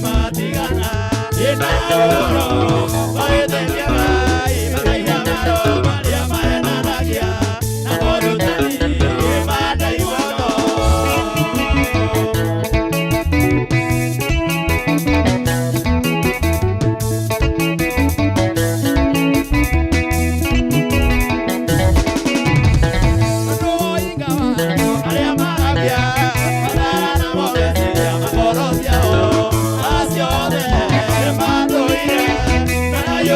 Matigana,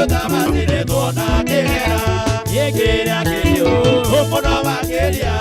yota matire tona kera yekera keyo opono bakeria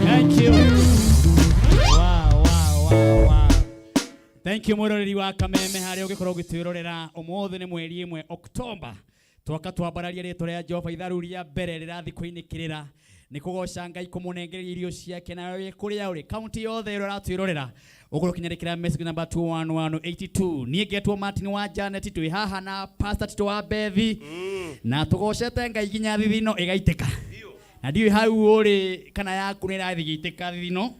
Thank you. Wow. Thank you Muroreri wa Kameme hari ugikorwo gwitwirorera umuthi ni mweri 1 October twaka twambararia ritwa ria Jehova itharu ria mbere rirathi kuinikirira ni kugoca Ngai kumunengereria irio ciake nawe kuria uri county yothe iro ratwirorera ugurukinyarikira message number 21182 nie getwo Martin wa Janet twi haha na Pastor Tito wa Bethi na tugocete Ngai ginya thithino igaiteka na ndiwe hau uri kana yaku ni rathi giiteka thithino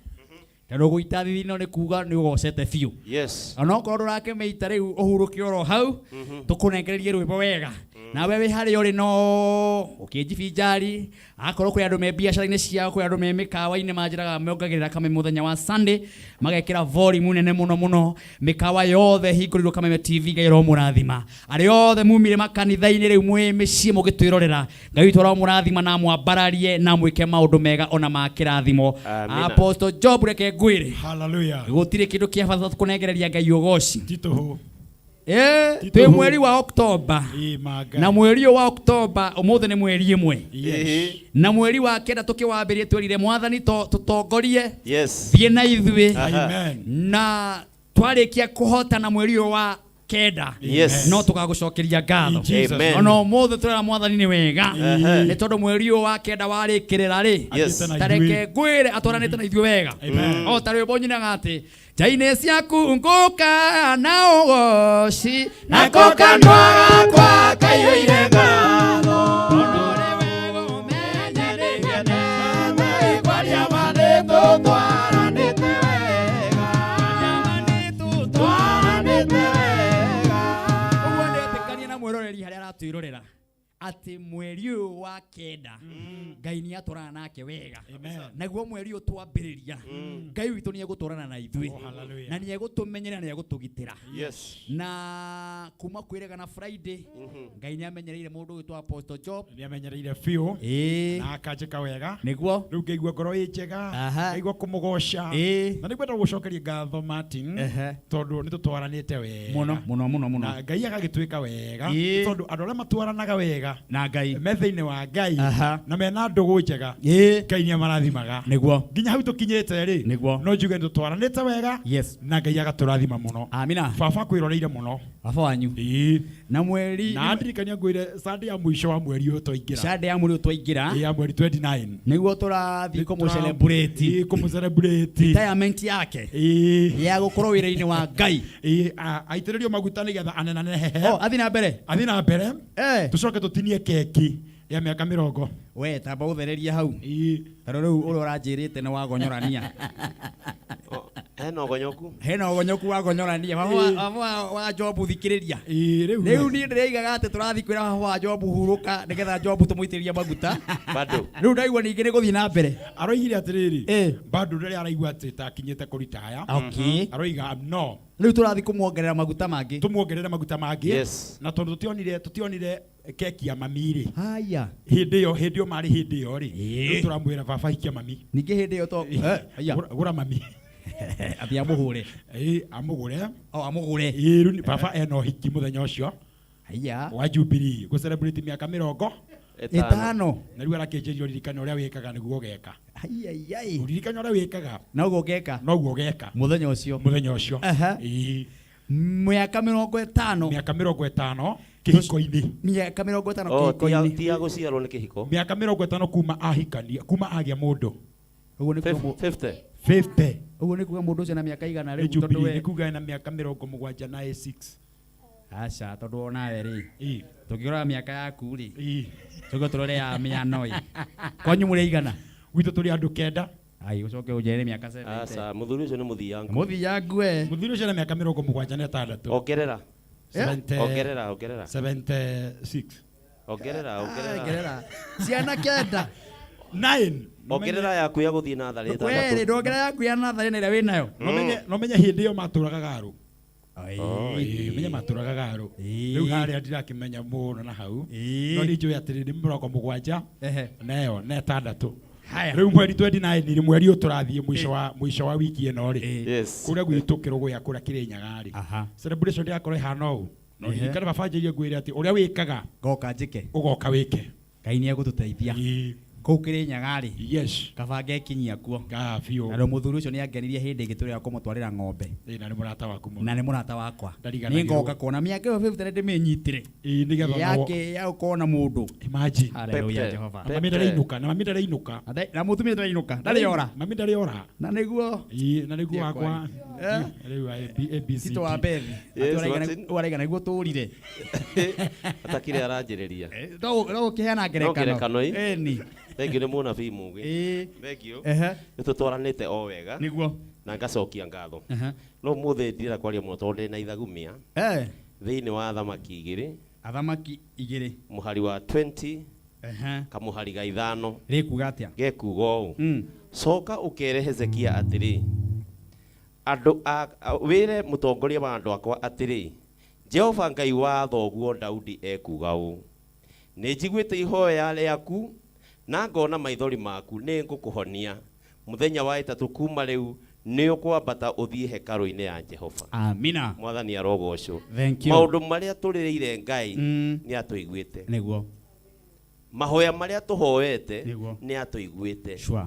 Tero guita thithino ni kuga ni ugocete fiu. Yes. Ono korwo rake meita riu uhuruki oro hau tukunengererie rwimbo wega. Na wewe hari uri no ukijifinjari akorwo kuri andu me biacara-ini ciao kuri andu me mikawa-ini manjiraga meongagirira Kameme muthenya wa Sunday magekira volume nene muno mikawa yothe hingurirwo Kameme TV Ngai ro murathima ari othe mumire makanitha-ini riu mwe micii mugitwirorera Ngai ro murathima na mwambararie na mwike maundu mega ona makirathimo. Apostle Job reke ngwire hallelujah gutire kindu kia bata tukunengereria Ngai ugoci tituhu twi mweri wa October na mweri wa October umuthi ni mweri 1 na mweri wa kenda tukiwambirie twirire mwathani tutongorie thie na ithwi na twarikia kuhota na mweri wa kenda no tugagucokeria ngatho ono umuthi turera mwathani ni wega ni tondu mweri wa kenda warikirira ri tareke ngwire atwaranite na ithwi wega o tarwe bonyinaga ati Jaine ciaku nguka na ugoci na kokanwa kwa kayoire ngatho onore wego menye nigene mai kwaria manito twaranite wega manito twaranite wega uguo ndetikania na mwiroreri haria aratwirorera ati mweri wa kenda Ngai ni aturana nake wega naguo mweri uyu twambiriria Ngai witu ni eguturana na ithwi na ni egutumenyera na egutugitira na kuma kwirega na Friday Ngai ni amenyereire mundu witwa Apostle Job ni amenyereire fiu na akajika wega niguo riu ngeigua ngoro njega ngeigua kumugoca na nigwenda gucokeria ngatho Martin tondu ni tutwaranite wega muno na Ngai agagitwika wega tondu andu aria matwaranaga wega na Ngai metha-ini wa Ngai na mena ndugu njega Ngai ni amarathimaga niguo nginya hau tukinyite ri no njuge tutwaranite wega na Ngai agaturathima muno amina baba kwiroreire muno baba wanyu na mweri na ndirikania ngwire Sunday ya mwisho wa mweri uyu twaingira Sunday ya mweri uyu twaingira ya mweri 29 niguo turathi kumu celebrate retirement yake ya gukorwo wira-ini wa Ngai aitiririo maguta nigetha anenanehe athi na mbere tucoke tutinie keki ya miaka 40 we tamba uthereria hau taro riu uri uranjirite ni wagonyorania hena ugonyoku wagonyorania baba wa Job thikiriria riu ni ndireigaga ati turathi kwira baba wa Job huruka nigetha Job tumuitiria maguta bado riu ndaigua ningi ni guthii na mbere aroigire atiriri bado ndari araigua ati takinyite kuritaya aroiga no riu turathi kumuongerera maguta mangi na tondu tutionire keki ya mamiri haya hindi yo mari hindi yo ri riu turamwira baba hikia mami ningi hindi yo to gura mami athi amuhure amugure riu ni baba eno hiki muthenya ucio haya wa Jubilee go celebrate miaka 50 na riu arakenjerio ririkana uria wikaga niguo geka uririkana uria wikaga noguo geka muthenya ucio miaka 50 kihiko-ini miaka 50 kihiko-ini tia guciarwo ni kihiko miaka 50 kuma ahikania kuma agia mundu uguo ni 50 uguo ni kuga mundu ucio na miaka igana riu tondu we kuga na miaka 70 na 6 acha tondu onawe ri tukirora miaka yaku ri tugo turore ya miano kwanyu muri igana gwitu turi andu kenda ai ucoke ujere miaka 70 acha muthuri ucio ni muthiangu muthuri ucio na miaka 70 na 6 ongerera 76 ongerera ciana kenda 9 ongerera yaku ya guthii na thari we ndongera yaku ya na thari ira winayo no menye hindi yo maturaga garu menye maturaga garu riu haria ndirakimenya muno na hau no ninjui atiriri 70 nayo na 6 riu mweri 29 ni mweri uturathie mwisho wa wiki eno ri kuria gwitu kirugo ya kuria kirinyaga ri celebration ya kore hano no ndikana bafanjirie ngwire ati uria wikaga goka njike ugoka wike Ngai nĩ egũtũteithia kũu Kĩrĩnyaga-rĩ kabange kinyia kuo na mũthuri ũcio nĩ angenirie hĩndĩ ĩngĩ tũrĩa kũmũtwarĩra ng'ombe na nĩ mũrata wakwa nĩ ngoka kuona mĩaka ĩyo 50 ndĩmĩnyitire yake ya gũkorwo na mũndũ haleluya Jehova na mami ndarĩinũka na mũtumia ndarĩinũka ndarĩora na nĩguo wakwa rĩu ABC Tito wa Bethi ũraigana nĩguo tũrire atakire aranjĩrĩria no ũkĩheana ngerekano ĩni Thank you muona fimu ngi. Thank you. Nitutwaranite o wega. Niguo. Na ngacokia ngatho. No muthe ndira kwaria muno tondu na ithagumia. Thiini wa thamaki igiri. Muhari wa 20. Kamuhari ga 5. Rikuga atia? Gekuga uu. Soka ukere Hezekia atiri. Andu wire mutongoria wa andu akwa atiri. Jehova Ngai wa thoguo Daudi ekuga uu. Nijiguite ihoya rĩaku na ngona maithori maku nĩ ngũkũhonia muthenya wa 3 kuma rĩu nĩ ũkwambata ũthiĩ hekaru-inĩ ya Jehova. Amina. Mwathani arogocwo. Maũndũ marĩa tũrĩrĩire Ngai nĩ atũiguĩte. Nĩguo. Mahoya marĩa tũhoete nĩ atũiguĩte. Sure.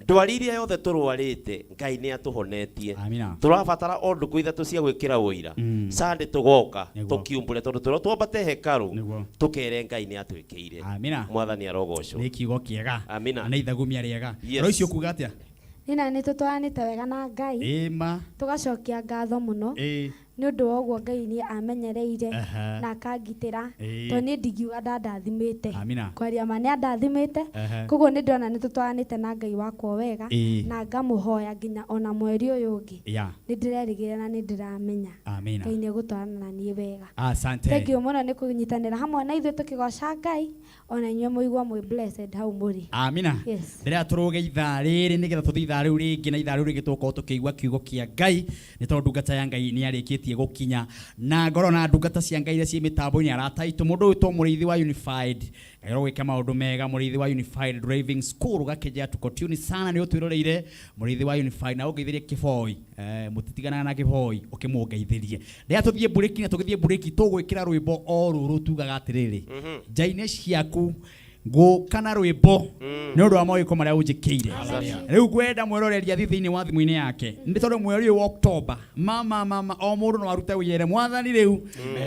Ndwari iria yothe tũrwarĩte Ngai nĩ atũhonetie. Tũrabatara o ndũkũ ithatũ cia gwĩkĩra ũira. Sunday tũgoka tũkiumbũre tondũ tũrĩa twambate hekaru tũkere Ngai nĩ atwĩkĩire. Mwathani arogocwo. Nĩ kiugo kĩega. Amina. Na ithagumia rĩega. Roicio kuga atĩa? Nina nĩ tũtwaranĩte wega na Ngai. Tũgacokia ngatho mũno. Nĩ ũndũ wa ũguo Ngai nĩ amenyereire na akangitĩra tondũ nĩ ndingiuga ndandathimĩte kwaria ma nĩ andathimĩte koguo nĩ ndona nĩ tũtwaranĩte na Ngai wakwa wega na ngamũhoya nginya ona mweri ũyũ ũngĩ nĩ ndĩrerĩgĩrĩra na nĩ ndĩramenya Ngai nĩ egũtwarana na niĩ wega. Thank you mũno nĩ kũnyitanĩra hamwe na ithuĩ tũkĩgoca Ngai ona inyuĩ mũigua mwĩ blessed hau mũrĩ. Amina. Rĩrĩa tũrũge ithaa rĩrĩ nĩgetha tũthiĩ ithaa rĩu rĩngĩ na ithaa rĩu rĩngĩ tũkorwo tũkĩigua kiugo kĩa Ngai nĩ tondũ ndungata ya Ngai nĩ arĩkĩtie gukinya na ngoro na ndungata cia Ngai iria ciĩ mitambo-inĩ arataitũ mũndũ wĩtwo mũrĩithi wa Unified gairo gwĩka maũndũ mega mũrĩithi wa Unified Driving School gakĩnja tukotuni sana nĩ ũtwĩroreire mũrĩithi wa Unified na ũgeithĩrie kĩboi mũtitiganaga na kĩboi ũkĩmũngeithĩrie rĩrĩa tũthiĩ burĩki na tũgĩthiĩ burĩki tũgwĩkĩra rwĩmbo o rũrũ tugaga atĩrĩrĩ njaine ciaku ngũkana rwĩmbo nĩ ũndũ wa mawĩko marĩa ũnjĩkĩire rĩu ngwenda mwĩroreria thĩinĩ wa thimũ-inĩ yake nĩ tondũ mweri wa October mama o mũndũ no arute wĩyere mwathani rĩu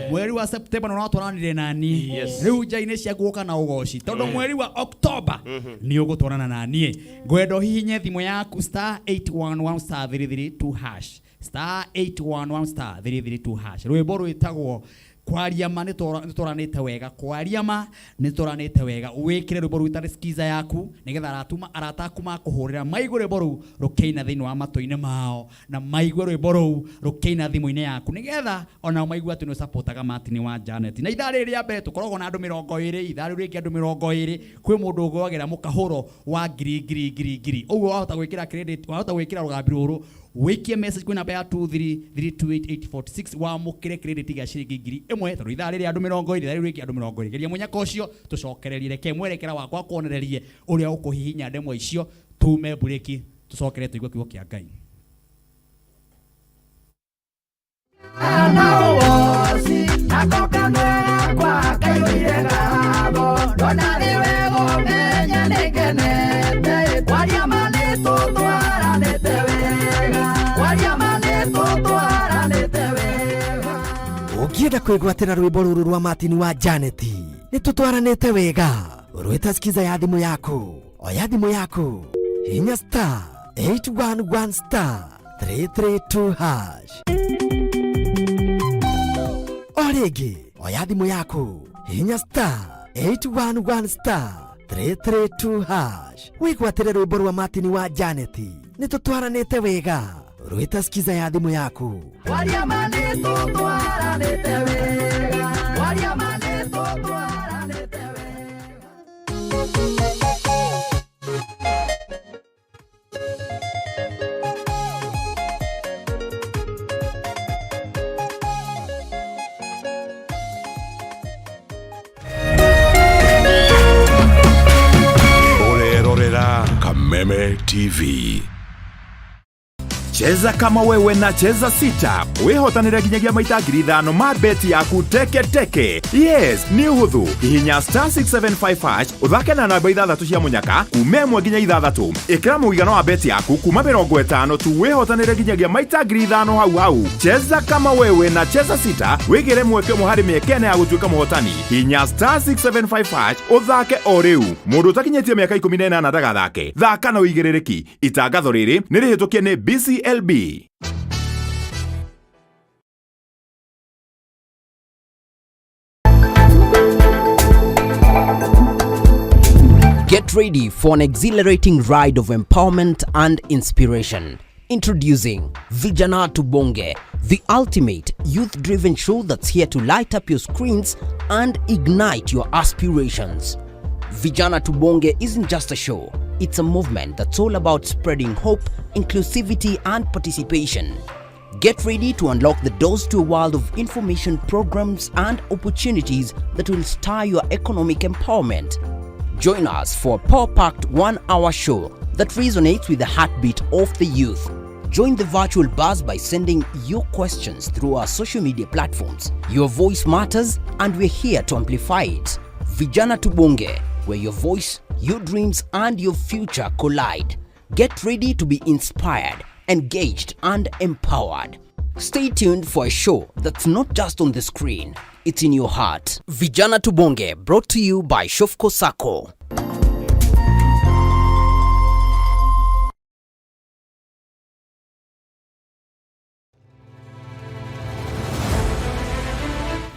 mweri wa September no atwaranire nani rĩu njaine ciaku gũkana ũgoci tondũ mweri wa October nĩ ũgũtwarana naniĩ ngwenda hihinye thimũ yaku *811*332# *811*332# rwĩmbo rwĩtagwo kwariama nĩtũranĩte wega kwariama nĩtũranĩte wega wĩkĩre rwĩmbo rwĩtarĩ skiza yaku nĩgetha arataku makũhũrĩra maigue rwĩmbo rũu rũkĩina thĩinĩ wa matũ-inĩ mao na maigue rwĩmbo rũu rũkĩina thimũ-inĩ yaku nĩgetha ona maigue atĩ nĩ ũsapotaga Martin wa Janet na ithaa rĩrĩ rĩa mbere tũkoragwo na andũ 20 ithaa rĩu rĩngĩ andũ 20 kwĩ mũndũ ũgwagĩra mũkahũro wa ngiri ũguo wahota gwĩkĩra credit wahota gwĩkĩra rũgambi rũrũ wikie message kwĩ namba ya 2332846 wamũkĩre credit ya ciringi 1000 tondũ ithaa rĩrĩ andũ 20 ithaa rĩu rĩngĩ andũ 20 geria mũnyaka ũcio tũcokererie reke mwerekera wakwa kuonererie ũrĩa ũkũhihinya ndemwa icio tume bureki tũcokere tũigue kiugo kĩa Ngai. Ukienda kwĩgwatĩra rwĩmbo rũrũ rwa Martin wa Janet nĩ tũtwaranĩte wega rwĩta skiza ya thimũ yaku oya thimũ yaku hinya *811*332# o rĩngĩ oya thimũ yaku hinya *811*332# wĩgwatĩre rwĩmbo rwa Martin wa Janet nĩ tũtwaranĩte wega rwĩta skiza ya thimũ yaku Orerorera Kameme TV. Cheza kama wewe na cheza sita. Wehotanire ginyagia maita 5,000 ma beti yaku teke. Yes, ni huthu. Hihinya *675# uthake na namba 6 cia munyaka kuma 1 nginya 6. Ikira muigana wa beti yaku kuma 50 tu wehotanire ginyagia maita 5,000 hau. Cheza kama wewe na cheza sita. Wigire mweke muhari mekene ya gutuika muhotani. Hihinya *675# uthake o riu. Mundu utakinyetie miaka 18 ndagathake. Thaka na uigirereki. Itangatho riri ni rihitukie ni BCLB. Get ready for an exhilarating ride of empowerment and inspiration. Introducing Vijana Tubonge, the ultimate youth-driven show that's here to light up your screens and ignite your aspirations. Vijana Tubonge isn't just a show, it's a movement that's all about spreading hope, inclusivity and participation. Get ready to unlock the doors to a world of information programs and opportunities that will stir your economic empowerment. Join us for a power-packed 1-hour show that resonates with the heartbeat of the youth. Join the virtual buzz by sending your questions through our social media platforms. Your voice matters and we're here to amplify it. Vijana Tubonge, where your voice, your dreams and your future collide. Get ready to be inspired, engaged and empowered. Stay tuned for a show that's not just on the screen, it's in your heart. Vijana Tubonge, brought to you by Shofco Sacco.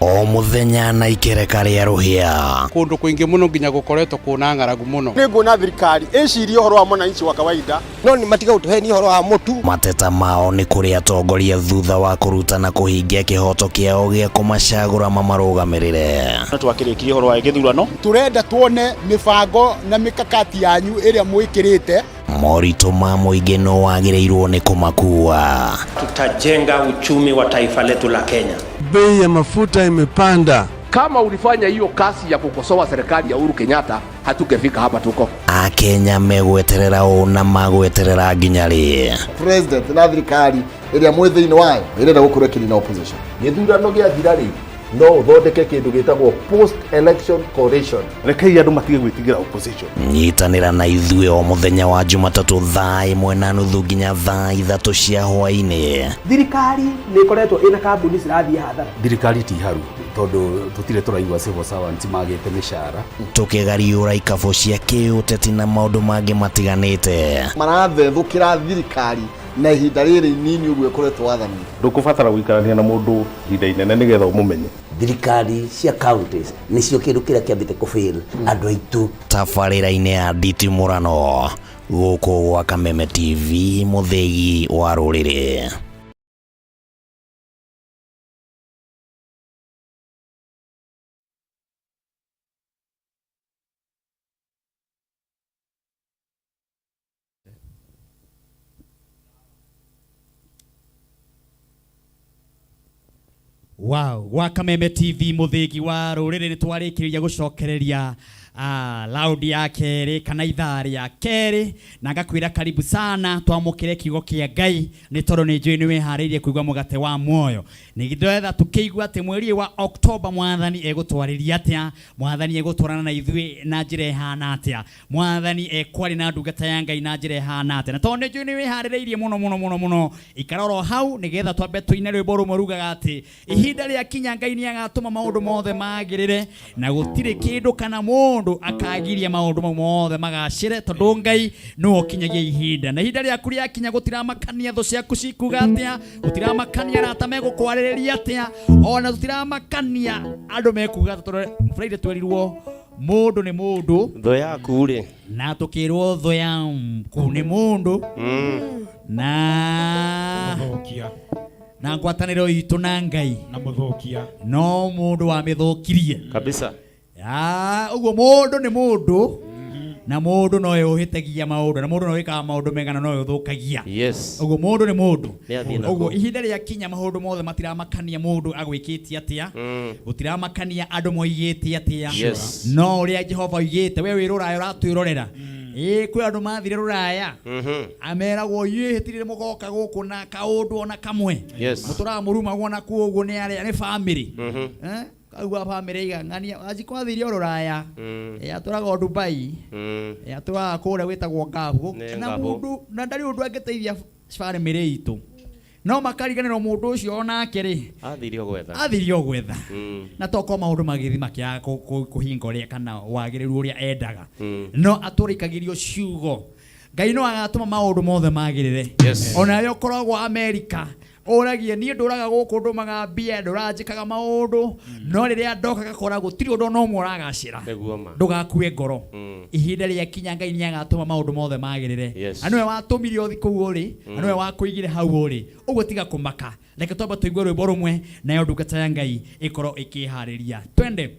O muthenya na ikereka ria ruhia kundu kuingi muno nginya gukoretwo kuna ngaragu muno ni ngona thirikari icirie horo wa mwananchi wa kawaida no ni matiga utuheni horo wa mutu mateta mao ni kuri atongoria thutha wa kurutana kuhingia kihoto kiao gia kumacagura mamarugamirire twakirikirie horo wa githurano turenda tuone mibango na mikakati yanyu iria mwikirite morito ma muingi no wagireirwo ni kumakua. Tutajenga uchumi wa taifa letu la Kenya. Bei ya mafuta imepanda. Kama ulifanya hiyo kasi ya kukosoa serikali ya Uhuru Kenyatta, hatungefika hapa tuko. Akenya megweterera una magweterera nginyari. President na thirikari iria mwithiini wayo irenda gukurekiri na opposition. Githurano gia thirari no uthondeke kindu gitagwo post election coalition. Rekei andu matige gwitigira opposition. Nyitanira na ithuĩ o muthenya wa Jumatatu thaa 1:30 nginya thaa 3 cia hwaini. Thirikari nĩ ikoretwo ina kambuni cirathiĩ hathara. Thirikari ti haru tondu tutire turaigua civil servants magite mishara. Tukigariũra ikabo cia kiũteti na maũndũ mangĩ matiganĩte. Marathethũkĩra thirikari na ihinda rĩrĩ nini ũguo ĩkoretwo wathani. Ndũkũbatara gũikarania na mũndũ ihinda inene nĩgetha ũmũmenye. Thirikari cia counties nĩcio kĩndũ kĩrĩa kĩambĩte kũfail andũ aitũ. Tabarĩra-inĩ ya nditimũrano gũkũ gwa Kameme TV, mũthegi wa rũrĩrĩ. Wow, wa Kameme TV muthigi wa ruriri ni twarikiria gucokereria laudi ya keri kana ithari ya keri na ngakwira karibu sana twamukire kigo kia Ngai ni toro ni njui ni wiharirie kuigwa mugate wa muoyo ni gitwetha tukiigwa ati mweri wa Oktoba mwathani egutwariria atia mwathani egutwarana na ithui na njire hana atia mwathani ekwari na ndungata ya Ngai na njire hana atia na toro ni njui ni wiharirie muno ikaroro hau ni getha twambe tuine rwimbo rumwe rugaga ati ihinda ria kinya Ngai ni agatuma maundu mothe magirire na gutire kindu kana mundu akagiria maundu mothe magacire tondu Ngai no kinyagia ihinda na ihinda ria kuria kinya gutiramakania thu ciaku cikuga atia gutiramakania rata megukwaririria atia ona gutiramakania andu mekuga Friday twerirwo mundu ni mundu tho yaku ri na tukirwo tho yaku ni mundu na muthokia na ngwataniro itu na Ngai na muthokia no mundu wa mithokirie kabisa uguo mundu ni mundu na mundu no yuhitagia maundu na mundu no wikaga maundu megana no yuthukagia yes uguo mundu ni mundu uguo ihinda ria kinya maundu mothe matiramakania mundu agwikitie atia gutiramakania andu moigite atia yes no uria Jehova oigite we wirurayo ratwirorera Kwe andu mathire ruraya ameragwo yihitire mugoka guku na kaundu ona kamwe mutura muruma gwona kuoguo ni ari family kaugwa family igangania ajikwathirio ruraya aturaga Dubai aturaga kure witagwo Ngabu na mundu na ndari undu angeteithia family itu no makariganirwo mundu ucio onake ri athirio gwetha na toko maundu magithi makia kuhinga uria kana wagiriru uria endaga no aturikagirio ciugo Ngai no agatuma maundu mothe magirire ona yo koragwo America oragie ni nduraga guku ndumaga mbia nduranjikaga maundu no riria ndoka gakora gutiri undu no muragacira ndugakue ngoro ihinda ria kinya Ngai ni agatuma maundu mothe magirire anwe watumire othi kuu uri anwe wakuigire hau uri uguo tiga kumaka reke twamba tuigue rwimbo rumwe nayo ndungata ya Ngai ikoro ikihariria twende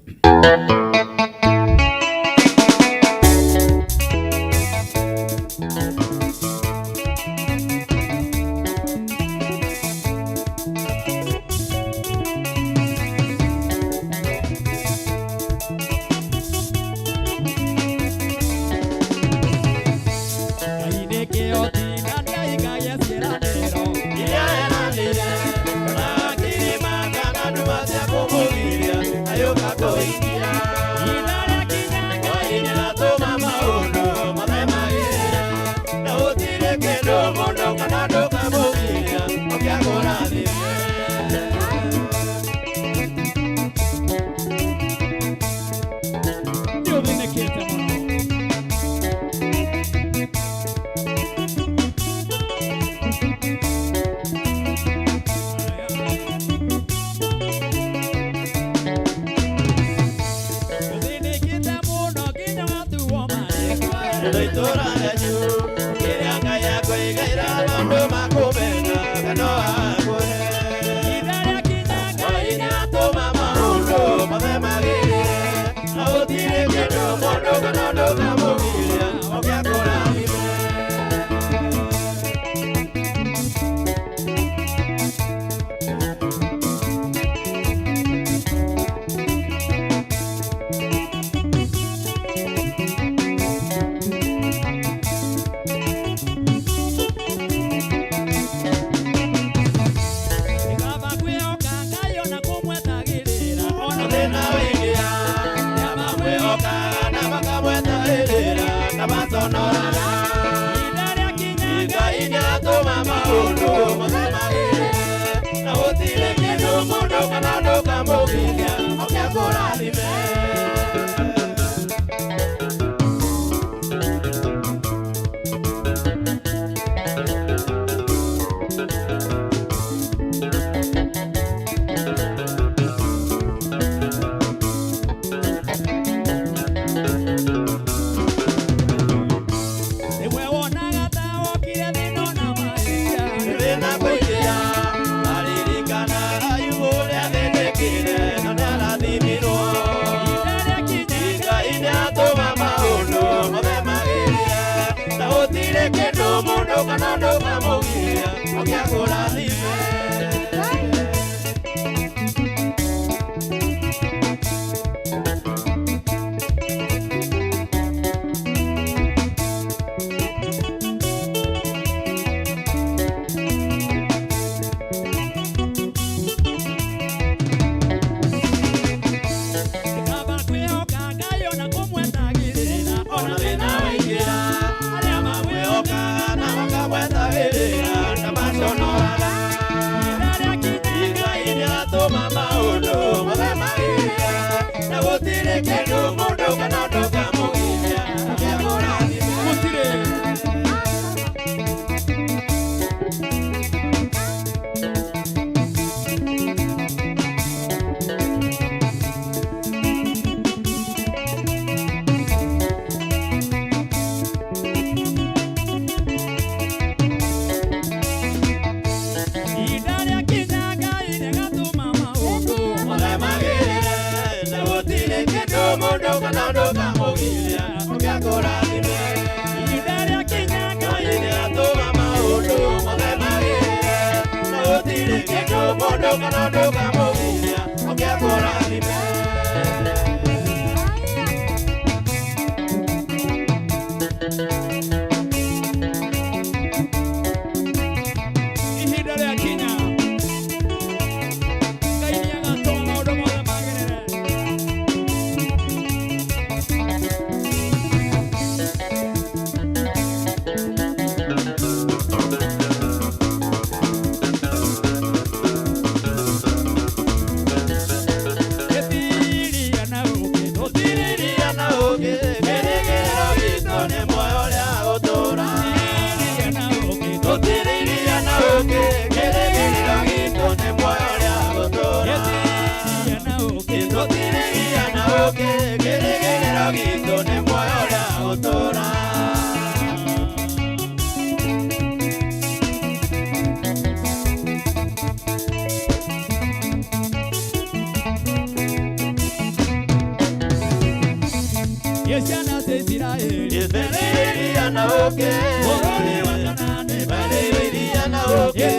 Iria na oke Moroni wakanane Barero iria na oke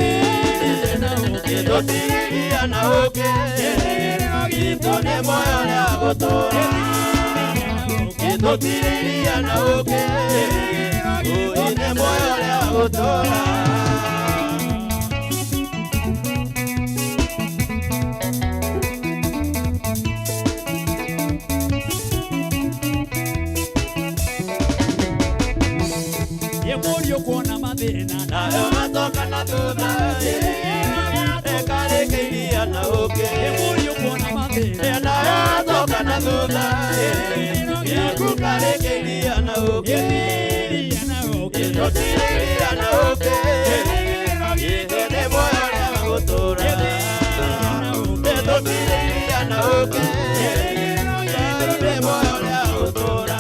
Iria na oke Itone moyo na gotora Iria na oke Ine moyo na gotora Kuona madena na yo matoka na tuda kare keiria na oke muri kuona madena na yo matoka na tuda ku kare keiria na oke iria na oke ine moyo na gotora iria na oke ine moyo na gotora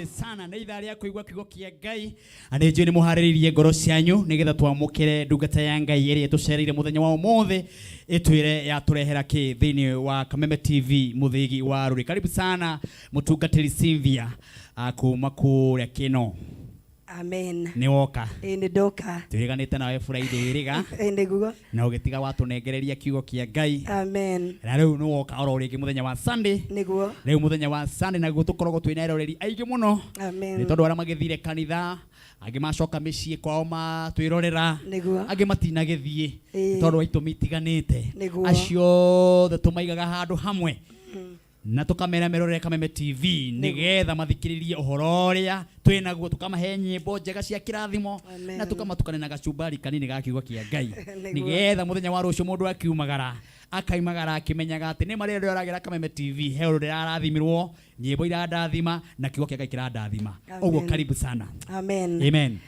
asante sana na ithaa rĩa kũigua kiugo kĩa Ngai ane njũĩ nĩ mũharĩrĩirie ngoro cianyu nĩgetha twamũkĩre ndungata ya Ngai ĩrĩa tũcereire mũthenya wa ũmũthĩ ĩtwĩre ya tũrehera kĩ thĩinĩ wa Kameme TV mũthĩgi wa rũrĩ. Karibu sana mũtungatĩri Cynthia kuma kũrĩa Kĩno. Amen. Ni woka. Ni ndoka. Turiganite nawe Friday riga. Niguo. Na ugitiga watunegereria kiugo kia Ngai. Amen. Na riu ni woka oro ringi muthenya wa Sunday. Niguo. Riu muthenya wa Sunday na gutukoragwo twina eroreri aingĩ mũno. Amen. Ni tondu ara magithire kanitha, angĩ macoka mĩciĩ kwao matwirorera. Niguo. Angĩ matinagithie. Tondu wa itũmi itiganĩte. Niguo. Acio thũmaigaga handũ hamwe. Na tukamera merore Kameme TV nigetha mathikiririe uhoro uria twinaguo tukamahe nyimbo njega cia kirathimo na tukamatukane na gacumbari kanini ga kiugo kia Ngai nigetha muthenya wa rucio mundu akiumagara akaimagara akimenyaga ati ni marĩa ũragera Kameme TV he ũrĩa arathimirwo nyimbo irandathima na kiugo kia Ngai kirandathima. Ũguo karibu sana. Amen. Amen.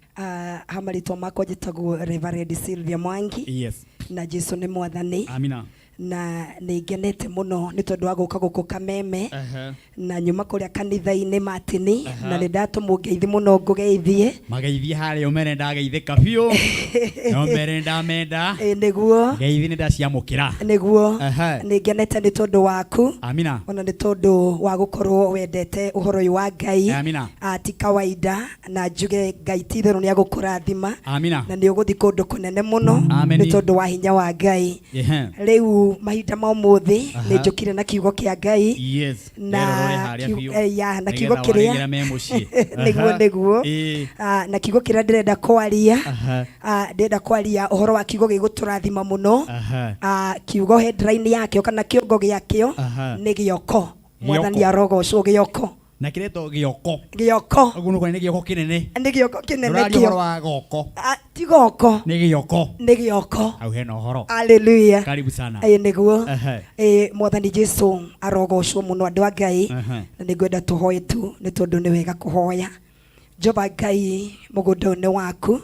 Hamarĩtwa makwa njĩtagwo Reverend Sylvia Mwangi. Yes. Na Jesu nĩ mwathani. Amina. Na nĩngenete mũno nĩ tondũ wa gũka gũkũ Kameme na nyuma kũrĩa kanitha-inĩ matini na nĩ ndatũmwo ngeithi mũno ngũgeithie mageithie harĩa ũmere ndageithĩka biũ no mere ndamenda nĩguo ngeithi nĩ ndaciamũkĩra nĩguo nĩngenete nĩ tondũ waku. Amina. Ona nĩ tondũ wa gũkorwo wendete ũhoro ũyũ wa Ngai. Amina. Ti kawaida na njuge Ngai ti itherũ nĩ agũkũrathima. Amina. Na nĩ ũgũthiĩ kũndũ kũnene mũno nĩ tondũ wa hinya wa Ngai. Rĩu mahinda ma ũmũthĩ nĩ njũkire na kiugo kĩa Ngai. Yes. Na kiugo kĩrĩa nĩguo na kiugo kĩrĩa ndĩrenda kwaria ndĩrenda kwaria ũhoro wa kiugo gĩgũtũrathima mũno. Kiugo headline yakĩo kana kĩongo gĩakĩo nĩ gĩoko. Mwathani arogocwo gĩoko. Na kireto gioko. Gioko. Oguo ni gioko kinene. Ni gioko kinene kio. Ndio wa goko. Ti goko. Ni gioko. Ni gioko. Au hena horo. Hallelujah. Karibu sana. Niguo. Mwathani Jesu arogocwo muno andu a Ngai. Na nĩngwenda tũhoe tu nĩ tondũ nĩ wega kũhoya. Jehova Ngai mũgũnda-inĩ waku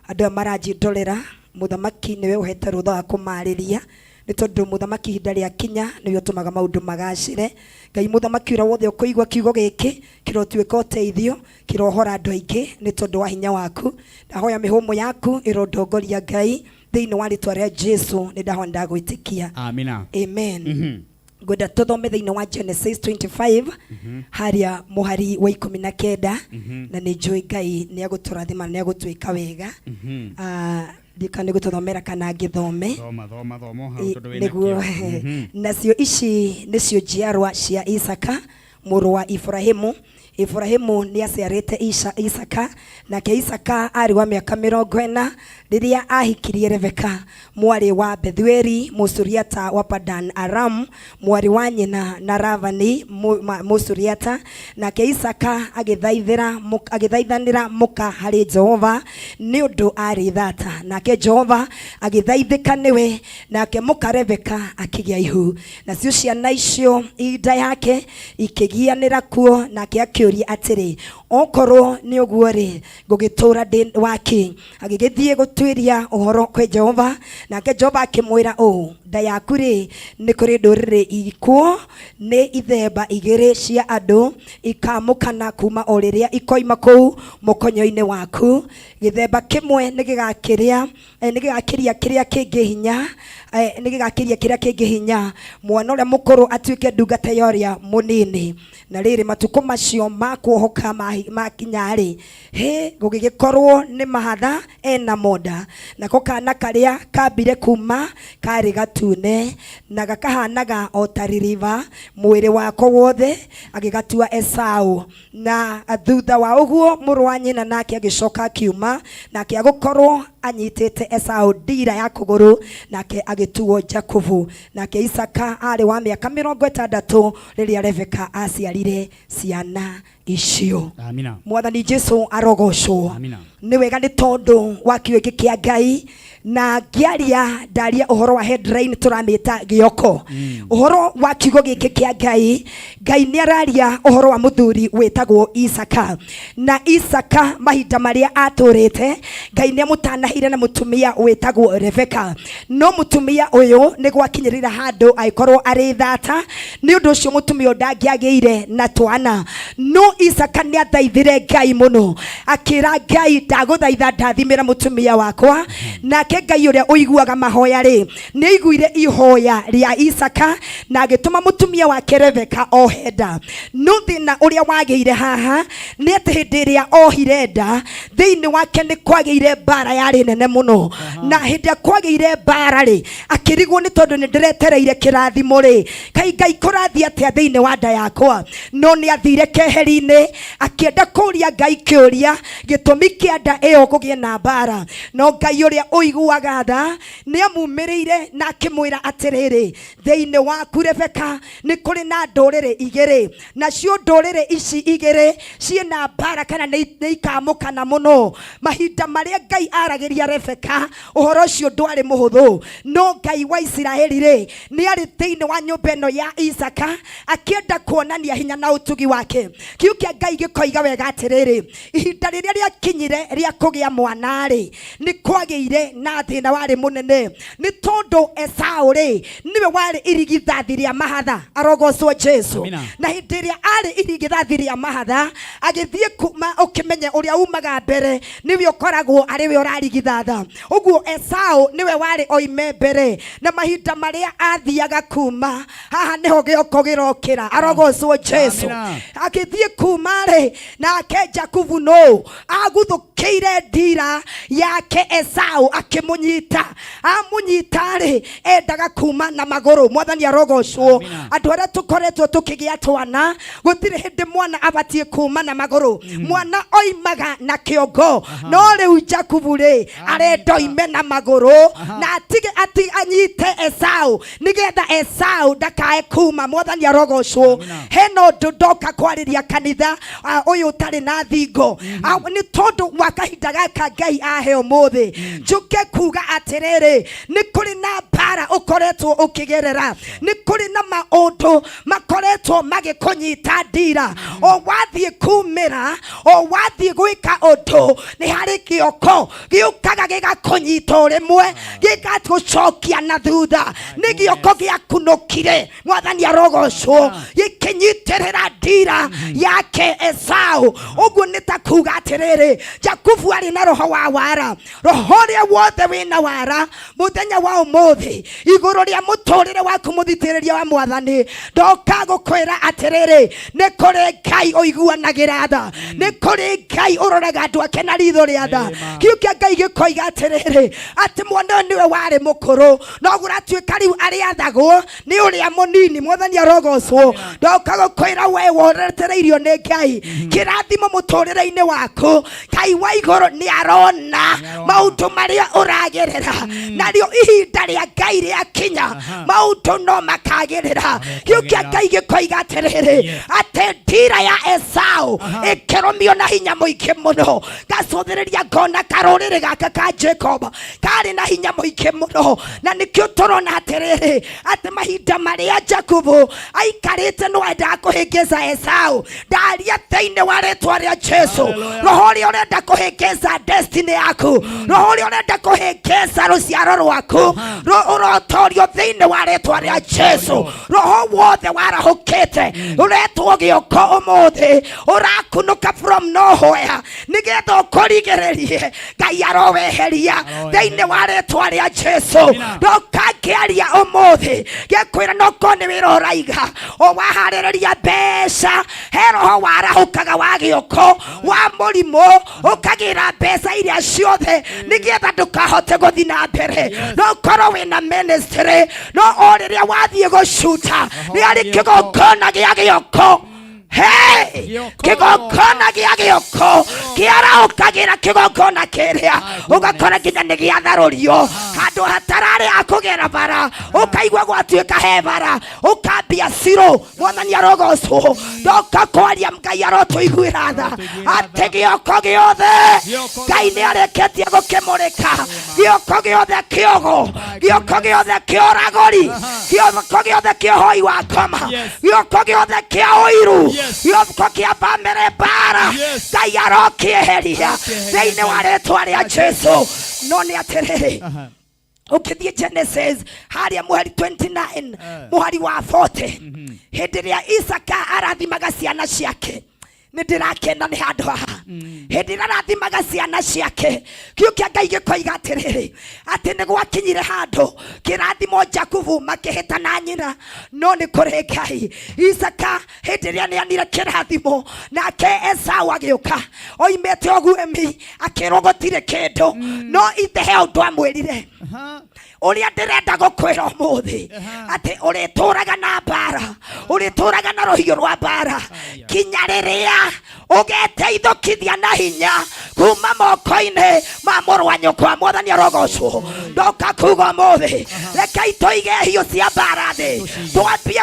andũ maranjindorera mũthamaki nĩwe ũhete rũtha wa kũmarĩria nĩ tondũ mũthamaki ihinda rĩa kinya nĩwe ũtũmaga maũndũ magacĩre. Ngai mũthamaki ũrĩa wothe ũkũigua kiugo gĩkĩ kĩrotuĩka ũteithio kĩrohora andũ aingĩ nĩ tondũ wa hinya waku. Ndahoya mĩhũmũ yaku ĩrondongoria Ngai thĩinĩ wa rĩtwa rĩa Jesu nĩ ndahoya ndagwĩtĩkia. Amina. Amen. Ngwenda tũthome thĩinĩ wa Genesis 25 harĩa mũhari wa 19 na nĩ njũĩ Ngai nĩ agũtũrathima nĩ agũtwĩka wega. Ndika nĩ gũtũthomera kana ngĩthome. Thoma hau tondũ wĩna kĩo. Nacio ici nĩcio njiarwa cia Isaka mũrũ wa Ibrahimu. Ibrahimu nĩ aciarĩte Isaka nake Isaka arĩ wa mĩaka 40 rĩrĩa ahikirie Rebeka mwarĩ wa Bethueli Mũsuriata wa Padan Aram mwarĩ wa nyina na Ravani Mũsuriata. Nake Isaka agĩthaithanĩra mũka harĩ Jehova nĩ ũndũ arĩ thata. Nake Jehova agĩthaithĩka nĩwe nake mũka Rebeka akĩgĩa ihu. Nacio ciana icio ihinda yake ikĩgianĩra kuo nake akĩũria atĩrĩ okorwo nĩ ũguo rĩ ngũgĩtũra ndĩ waki. Agĩgĩthiĩ gũtuĩria ũhoro kwĩ Jehova nake Jehova akĩmwĩra ũũ nda yaku rĩ nĩ kũrĩ ndũrĩrĩ ikuo nĩ ithemba igĩrĩ cia andũ ikamũkana kuma o rĩrĩa ikoima kũu mũkonyo-inĩ waku. Gĩthemba kĩmwe nĩ gĩgakĩria kĩrĩa kĩngĩ hinya kĩrĩa kĩngĩ hinya mwana ũrĩa mũkũrũ atuĩke ndungata ya ũrĩa mũnini. Na rĩrĩ matukũ macio ma kuohoka makinya-rĩ gũgĩgĩkorwo nĩ mahatha ena moda nako kana karĩa kambire kuma karĩ gatune na gakahanaga o ta ririva mwĩrĩ wako wothe agĩgatua Esau. Na thutha wa ũguo mũrũ wa nyina nake agĩcoka akiuma nake agũkorwo anyitĩte Esau ndira ya kũgũrũ nake agĩtuo Jakubu. Nake Isaka arĩ wa mĩaka 60 rĩrĩa Rebeka aciarire ciana icio. Amina. Mwathani Jesu arogocwo. Amina. Nĩ wega nĩ tondũ wa kiugo gĩkĩ kĩa Ngai na ngiaria ndaria uhoro wa headline turamita gioko uhoro wa kigo giki kia Ngai ni araria uhoro wa muthuri wetagwo Isaka, na Isaka mahinda maria aturite Ngai ni mutanahire na mutumia wetagwo Rebeka, no mutumia uyu ni gwakinyirira handu aikorwo ari thata ni undu ucio mutumia ndangiageire na twana, no Isaka ni athaithire Ngai muno akira Ngai ndaguthaitha ndathimira mutumia wakwa, nake Ngai uria uiguaga mahoya ri ni iguire ihoya ria Isaka na agituma mutumia wake Rebeka ohenda. No thina uria wageire haha ni ati hindi iria ohire nda thiini wake ni kwageire bara yari nene muno, na hindi kwageire bara ri akirigwo ni tondu ni ndiretereire kirathimo ri kai Ngai kurathi atia thiini wa nda yakwa, no ni athire keheri-ini akienda kuria Ngai kiuria gitumi kia nda iyo kugie na bara, no Ngai uria uiguaga tha ni amumirire na akimwira atiriri thiini waku Rebeka ni kuri na ndurire igiri, na cio ndurire ici igiri ciena bara kana ni ikamukana muno. Mahinda maria Ngai aragiria Rebeka uhoro cio ndwari muhuthu, no Ngai wa Israeli ri ni ari thiini wa nyumba ino ya Isaka akienda kuonania hinya na utugi wake. Kiu kia Ngai gikoiga wega atiriri ihinda riria riakinyire ria kugia mwana ri ni kwageire na thina wari munene, ni tondu Esau ri niwe wari irigithathi ria mahatha, arogocwo Jesu. Na hindi iria ari irigithathi ria mahatha agithie kuma ukimenye uria umaga mbere niwe ukoragwo ari we urarigithatha, uguo Esau niwe wari oime mbere, na mahinda maria athiaga kuma haha niho gioko girokira, arogocwo Jesu. Agithie kuma ri na akenja kuvuno aguthukiire ndira yake Esau akimunyita, amunyita ri endaga kuma na maguru. Mwathani arogocwo. Andu aria tukoretwo tukigia twana gutire hindi mwana abatie kuma na maguru, mwana oimaga na kiongo, no riu Jakubu ri arenda oime na maguru na atige ati anyite Esau nigetha Esau ndakae kuma. Mwathani arogocwo. Heno ndoka kwariria kanitha uyu utari na thingo ni tondu wa kahinda gaka Ngai ahe umuthi njuke kuga atiriri ni kuri na bara ukoretwo ukigerera, ni kuri na maundu makoretwo magikunyita ndira, o wathie kumira o wathie gwika undu ni hari gioko giukaga gigakunyita rimwe gigatucokia na thutha, ni gioko giakunukire. Mwathani arogocwo gikinyitirira ndira yake Esau. Uguo nitakuga atiriri Jakubu ari na roho wa wara, roho ria wothe wina wara muthenya wa umuthi iguru ria muturire waku muthitiriria wa Mwathani ndoka gukwira atiriri ni kuri Ngai uiguanagira tha, ni kuri Ngai uroraga andu ake na ritho ria tha. Kiu kia Ngai gikoiga atiriri ati mwana niwe wari mukuru no guratuika riu ari athagwo ni uria munini. Mwathani arogocwo. Ndoka gukwira we woretereirio ni Ngai kirathimo muturire-ini waku. Ngai wa iguru ni arona maundu maria uragerera, nario ihinda ria Ngai riakinya maundu no makagerera. Kiu kia Ngai gikoiga atiriri ati ndira ya Esau ikirumio na hinya muingi muno, gacuthiriria ngona karuriri gaka ka Jacob kari na hinya muingi muno, na nikio turona atiriri ati mahinda maria Jakubu aikarite no enda kuhingiza Esau ndaria thiini wa ritwa ria Jesu. Roho ria urenda kuhingiza destiny yaku, roho ria urenda kuhingiza ruciaro rwaku urotorio thiini wa ritwa ria Jesu. Roho wothe warahukite uretwo gioko umuthi urakunuka from nowhere nigetha ukurigererie Ngai aroweheria thiini wa ritwa ria Jesu. Ndokakiaria umuthi gekwira no koni wira uraiga o wahaririria mbeca he roho warahukaga wa gioko wa murimo ukagira mbeca iria ciothe nigetha ndukahote guthi na mbere. No korwo wina ministry no oriria wathie gucuta ni ari kigongona gia gioko. Hey! kigongona gĩa gĩoko kĩaraukagira kigongona kĩrĩa ũgakora nginya nĩ gĩatharũrio handũ hatararĩ akũgera bara ũkaigua gwatuĩka he bara ũkambia ciro mwathani arogocwo ndoka kwaria Ngai arotũiguĩra tha atĩ gĩoko gĩothe Ngai nĩ areketie gũkĩmũrĩka gĩoko gĩothe kĩogo gĩoko gĩothe kĩoragori gĩoko gĩothe kĩohoi wa koma gĩoko gĩothe kĩa ũiru gĩoko kĩa mbamĩrĩ mbara Ngai arokĩeheria thĩinĩ wa rĩĩtwa rĩa Jesũ no nĩ atĩrĩrĩ ukithie Genesis haria muhari 29 muhari wa 40 hĩndĩ ĩrĩa Isaka arathimaga ciana ciake nĩndĩrakena nĩ handũ haha hĩndĩ ĩrĩa arathimaga ciana ciake kiugo kĩa Ngai gĩkoiga atĩrĩrĩ atĩ nĩ gwakinyire handũ kĩrathimo Jakubu makĩhĩta na nyina no nĩ kũrĩ Ngai Isaka hĩndĩ ĩrĩa nĩanire kĩrathimo nake Esau agĩũka oimĩte ũguĩmi akĩrwo gũtirĩ kĩndũ no ithe he ũndũ amwĩrire ũrĩa ndĩrenda gũkwĩra ũmũthĩ atĩ ũrĩtũraga na mbara ũrĩtũraga na rũhiũ rwa mbara kinya rĩrĩa ũgeteithũkithia na hinya kuma moko-inĩ ma mũrũ wa nyũkwa mwathani arogocwo ndoka kuga ũmũthĩ rekei tũige hiũ cia mbara thĩ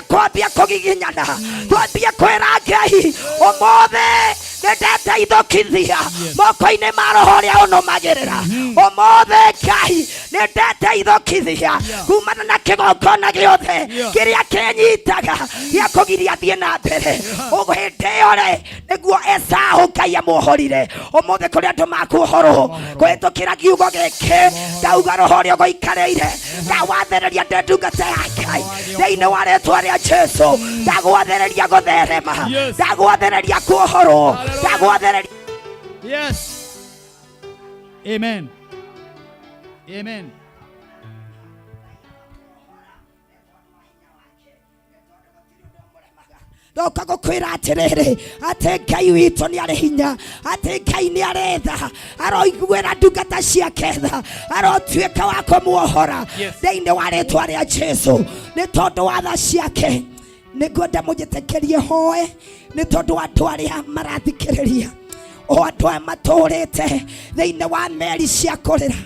twambie kũgiginyana twambie kwĩra Ngai ũmũthĩ nĩndeteithũkithia moko-inĩ ma roho ũrĩa ũnũmagĩrĩra ũmũthĩ Ngai nĩndeteithũkithia kumana na kĩgongona gĩothe kĩrĩa kĩnyitaga gĩa kũgiria thiĩ na mbere hĩndĩ ĩyo rĩ nĩguo Esau Ngai amuohorire ũmũthĩ kũrĩ andũ makuohorwo kũhĩtũkĩra kiugo gĩkĩ ndauga roho ũrĩa ũgũikarĩire ndagwathĩrĩria ndungata ya Ngai thĩinĩ wa rĩĩtwa rĩa Jesũ ndagwathĩrĩria gũtherema ndagwathĩrĩria kuohorwo ndagwathĩrĩria. Yes. Amen. Amen. ndoka gũkwĩra atĩrĩrĩ atĩ Ngai witũ nĩ arĩ hinya atĩ Ngai nĩ arĩ tha aroiguĩra ndungata ciake tha arotuĩka wa kũmuohora thĩinĩ wa rĩĩtwa rĩa Jesũ nĩ tondũ wa tha ciake nĩngwenda mũnjĩtĩkĩrie hoe nĩ tondũ wa andũ arĩa marathikĩrĩria o andũ aya matũrĩte thĩinĩ wa meri cia kũrĩra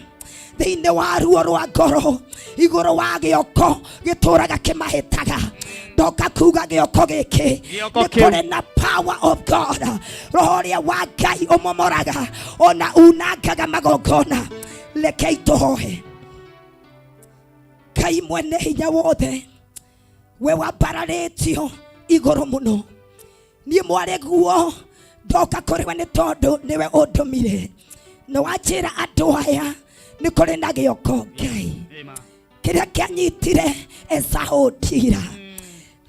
thĩinĩ wa ruo rwa ngoro igũrũ wa gĩoko gĩtũraga kĩmahĩtaga ndoka kuga gĩoko gĩkĩ nĩ kũrĩ na power of God roho ũrĩa wa Ngai ũmomoraga ona unangaga magongona rekei tũhohe Ngai mwene hinya wothe we wambararĩtio igũrũ mũno niĩ mwarĩ guo ndoka kũrĩ we nĩ tondũ nĩwe ũndũmire nĩ wanjĩra andũ aya nĩ kũrĩ na gĩoko Ngai kĩrĩa kĩanyitire Esau ndira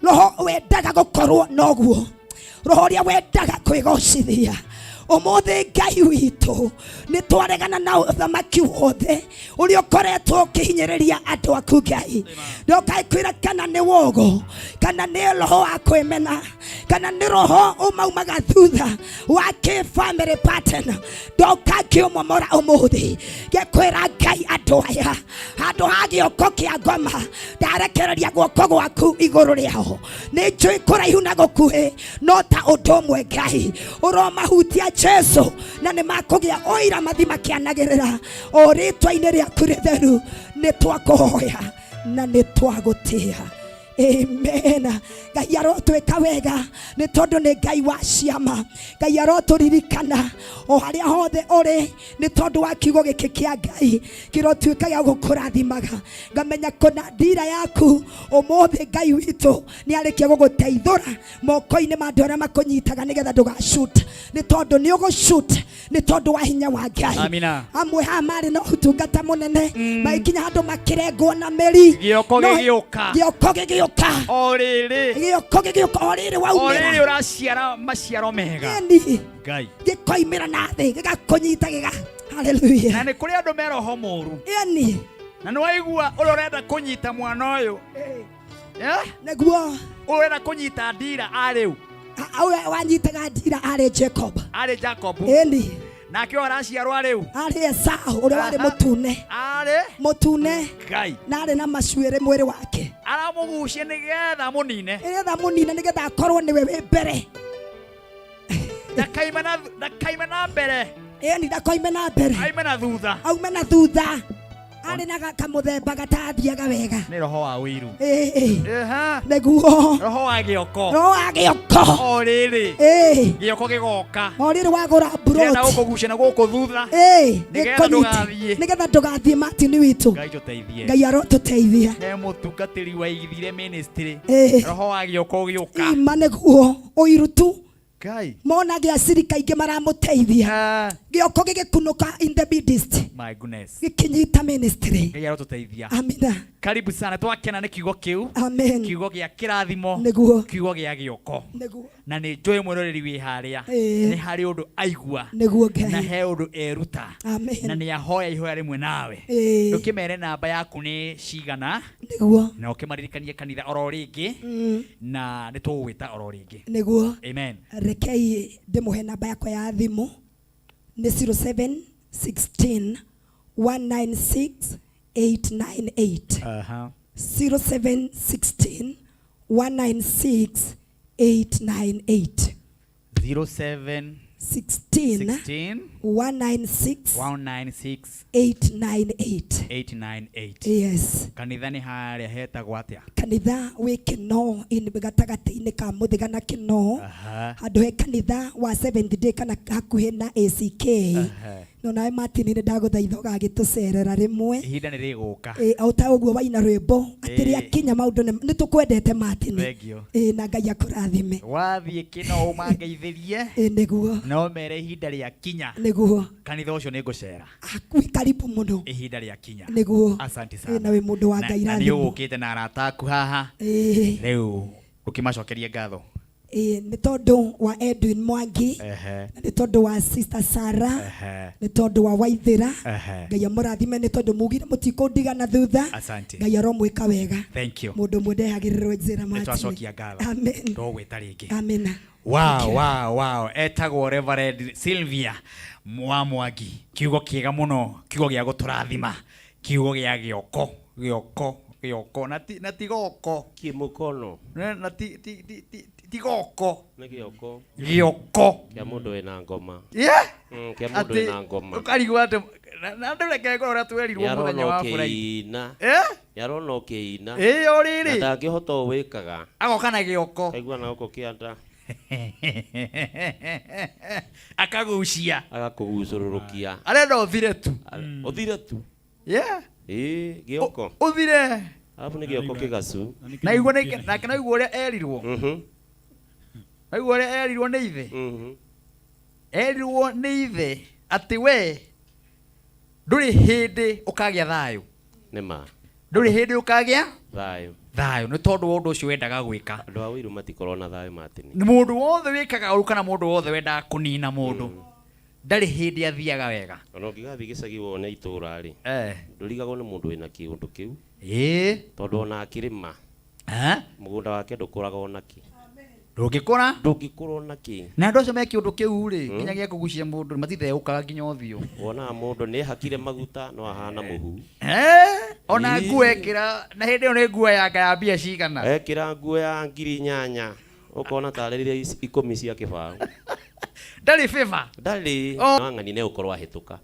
roho wendaga gũkorwo noguo roho ũrĩa wendaga kwĩgocithia ũmũthĩ Ngai witũ nĩ twaregana na ũthamaki wothe ũrĩa ũkoretwo ũkĩhinyĩrĩria andũ aku Ngai ndokakwĩra kana nĩ wogo kana nĩ roho wa kwĩmena kana nĩ roho umaumaga thutha wa kĩ-family pattern ndoka ngĩũmomora ũmũthĩ ngĩkwĩra Ngai andũ aya handũ ha gĩoko kĩa ngoma ndarekereria guoko gwaku igũrũ rĩao nĩ njũĩ kũraihu na gũkuhĩ no ta ũndũ ũmwe Ngai ũromahutia Jesũ na nĩ makũgĩa ũira mathi makĩanagĩrĩra o rĩĩtwa-inĩ rĩaku rĩtheru nĩ twakũhoya na nĩ twagũtĩĩa. Amen. Ngai arotwĩka wega nĩ tondũ nĩ Ngai wa ciama Ngai arotũririkana o harĩa hothe ũrĩ nĩ tondũ wa kiugo gĩkĩ kĩa Ngai kĩrotuĩka gĩa gũkũrathimaga ngamenya kũna ndira yaku ũmũthĩ Ngai witũ nĩ arĩkia gũgũteithũra moko-inĩ ma andũ arĩa makũnyitaga nĩgetha ndũgashoot nĩ tondũ nĩ ũgũshoot nĩ tondũ wa hinya wa Ngai. Amina. Amwe ha marĩ na ũtungata mũnene maikinya handũ makĩrengwo na mĩri gĩoko gĩgĩũka orere gĩoko gĩgĩũka orere waumĩra orere ũraciara maciaro mega Ngai gĩkoimĩra na thĩ gĩgakũnyita gĩga. Hallelujah. Na nĩ kũrĩ andũ meroho mũru na nĩ waigua ũrĩa ũrenda kũnyita mwana ũyũ nĩguo ũrenda kũnyita ndira arĩu wanyitaga ndira arĩ Jacob nake araciarwa rĩu arĩ Esau ũrĩa warĩ mũtune Ngai na arĩ na macuĩrĩ mwĩrĩ wake aramũgucia nĩgetha mũnine nĩgetha akorwo nĩwe wĩ mbere Ndakaime na mbere. Ni ndakoime na mbere. Aime na thutha. Aume na thutha. Ari na kamuthemba gatathiaga wega. Ni roho wa wiru. Neguo. Roho wa gioko. Roho wa gioko. O riri. Gioko gigoka. O riri wagura brot. Na gukugucia na guku thutha. Nigetha ndugathie. Nigetha ndugathie Martin witu. Ngai tuteithie. Ngai arotuteithia. He mutungatiri wa igithire ministry. Roho wa gioko gioka. Ima neguo. Oiru tu. Ngai. Mona gya siri kaingi maramuteithia. Gioko gigikunuka in the midst. My goodness. Gikinyita ministry. Ngai arotuteithia. Amina. Karibu sana twakena ni kiugo kiu. Amen. Kiugo gia kirathimo. Neguo. Kiugo gia gioko. Neguo. Na ni njoi mwiroreri wi haria. Ni hari undu aigua. Neguo Ngai. Na he undu eruta. Amen. Na ni ahoya ihoya rimwe nawe. Ukimere namba yaku ni cigana. Neguo. Na ukimaririkanie kanitha oro ringi. Na ni tugwita oro ringi. Neguo. Amen. Rekei ndimuhe namba yakwa ya thimu ni 0716 196 898. 0716 196 898. 0716 196 898. Yes. Kanitha ni haria hetagwo atia? Kanitha wi Kino in gatagati-ini ka Muthiga na Kino. Handu he kanitha wa Seventh Day kana hakuhi na ACK. No nawe Martin ni ndaguthaitha ugagitucerera rimwe. Ihinda ni riguka. Auta uguo waina rwimbo atiri akinya maundu ni tukwendete Martin. Na Ngai akurathime. Wathie Kino umangeithirie. Niguo. No mere ihinda ria kinya. Niguo. Kanitha ucio ni ngucera. Akui karibu muno. Ihinda ria kinya. Niguo. Asante sana. Na we mundu wa Ngai rathimo. Na ni ugukite na arata aku haha. Riu ukimacokeria ngatho. Ni tondu wa Edwin Mwangi. Ni tondu wa Sister Sarah. Ni tondu wa Waithira. Ngai amurathime ni tondu mugire mutikundiga na thutha. Ngai aromwika wega. Thank you. Mundu mwendehagirirwo njira Martin. Twacokia ngatho. Amen. Ndogwita ringi. Amen. Wow. Etagwo Reverend Sylvia Mwangi. Kiugo kiega muno, kiugo gia guturathima, kiugo gia gioko na ti goko kimukono na ti goko na gioko kia mundu wina ngoma kia mundu wina ngoma ukarigwa ati na ndureke ngora twerirwo muthenya wa furahi yarona ukiina oriri na ngihota wikaga agoka na gioko kaigua na goko kianda akagucia agakugucururukia arenda uthire tu gioko uthire alafu ni gioko kigacu na igua nake na igua uria erirwo na igua uria erirwo ni ithe erirwo ni ithe ati we nduri hindi ukagia thayu nima nduri hindi ukagia thayu ni tondu undu ucio wendaga gwika andu a wiru matikorwo na thayu Martin ni mundu wothe wikaga uru kana mundu wothe wendaga kunina mundu ndari hindi athiaga wega ona ngigathi gicagi wone itura ri ndurigagwo ni mundu wina kiundu kiu tondu ona akirima mugunda wake ndukuraga onaki ndungikura onaki na ndu acio me kiundu kiu ri nginyagia kugucia mundu matitheukaga nginya uthio wona mundu ni hakire maguta no ahana muhu ona nguo ekira na hindi ona nguo yake ya mbia cigana ekira nguo ya 8,000 ukona tarĩrĩria 10 cia kĩbaũ ndari favor ndari no ng'ani ne ukorwo ahituka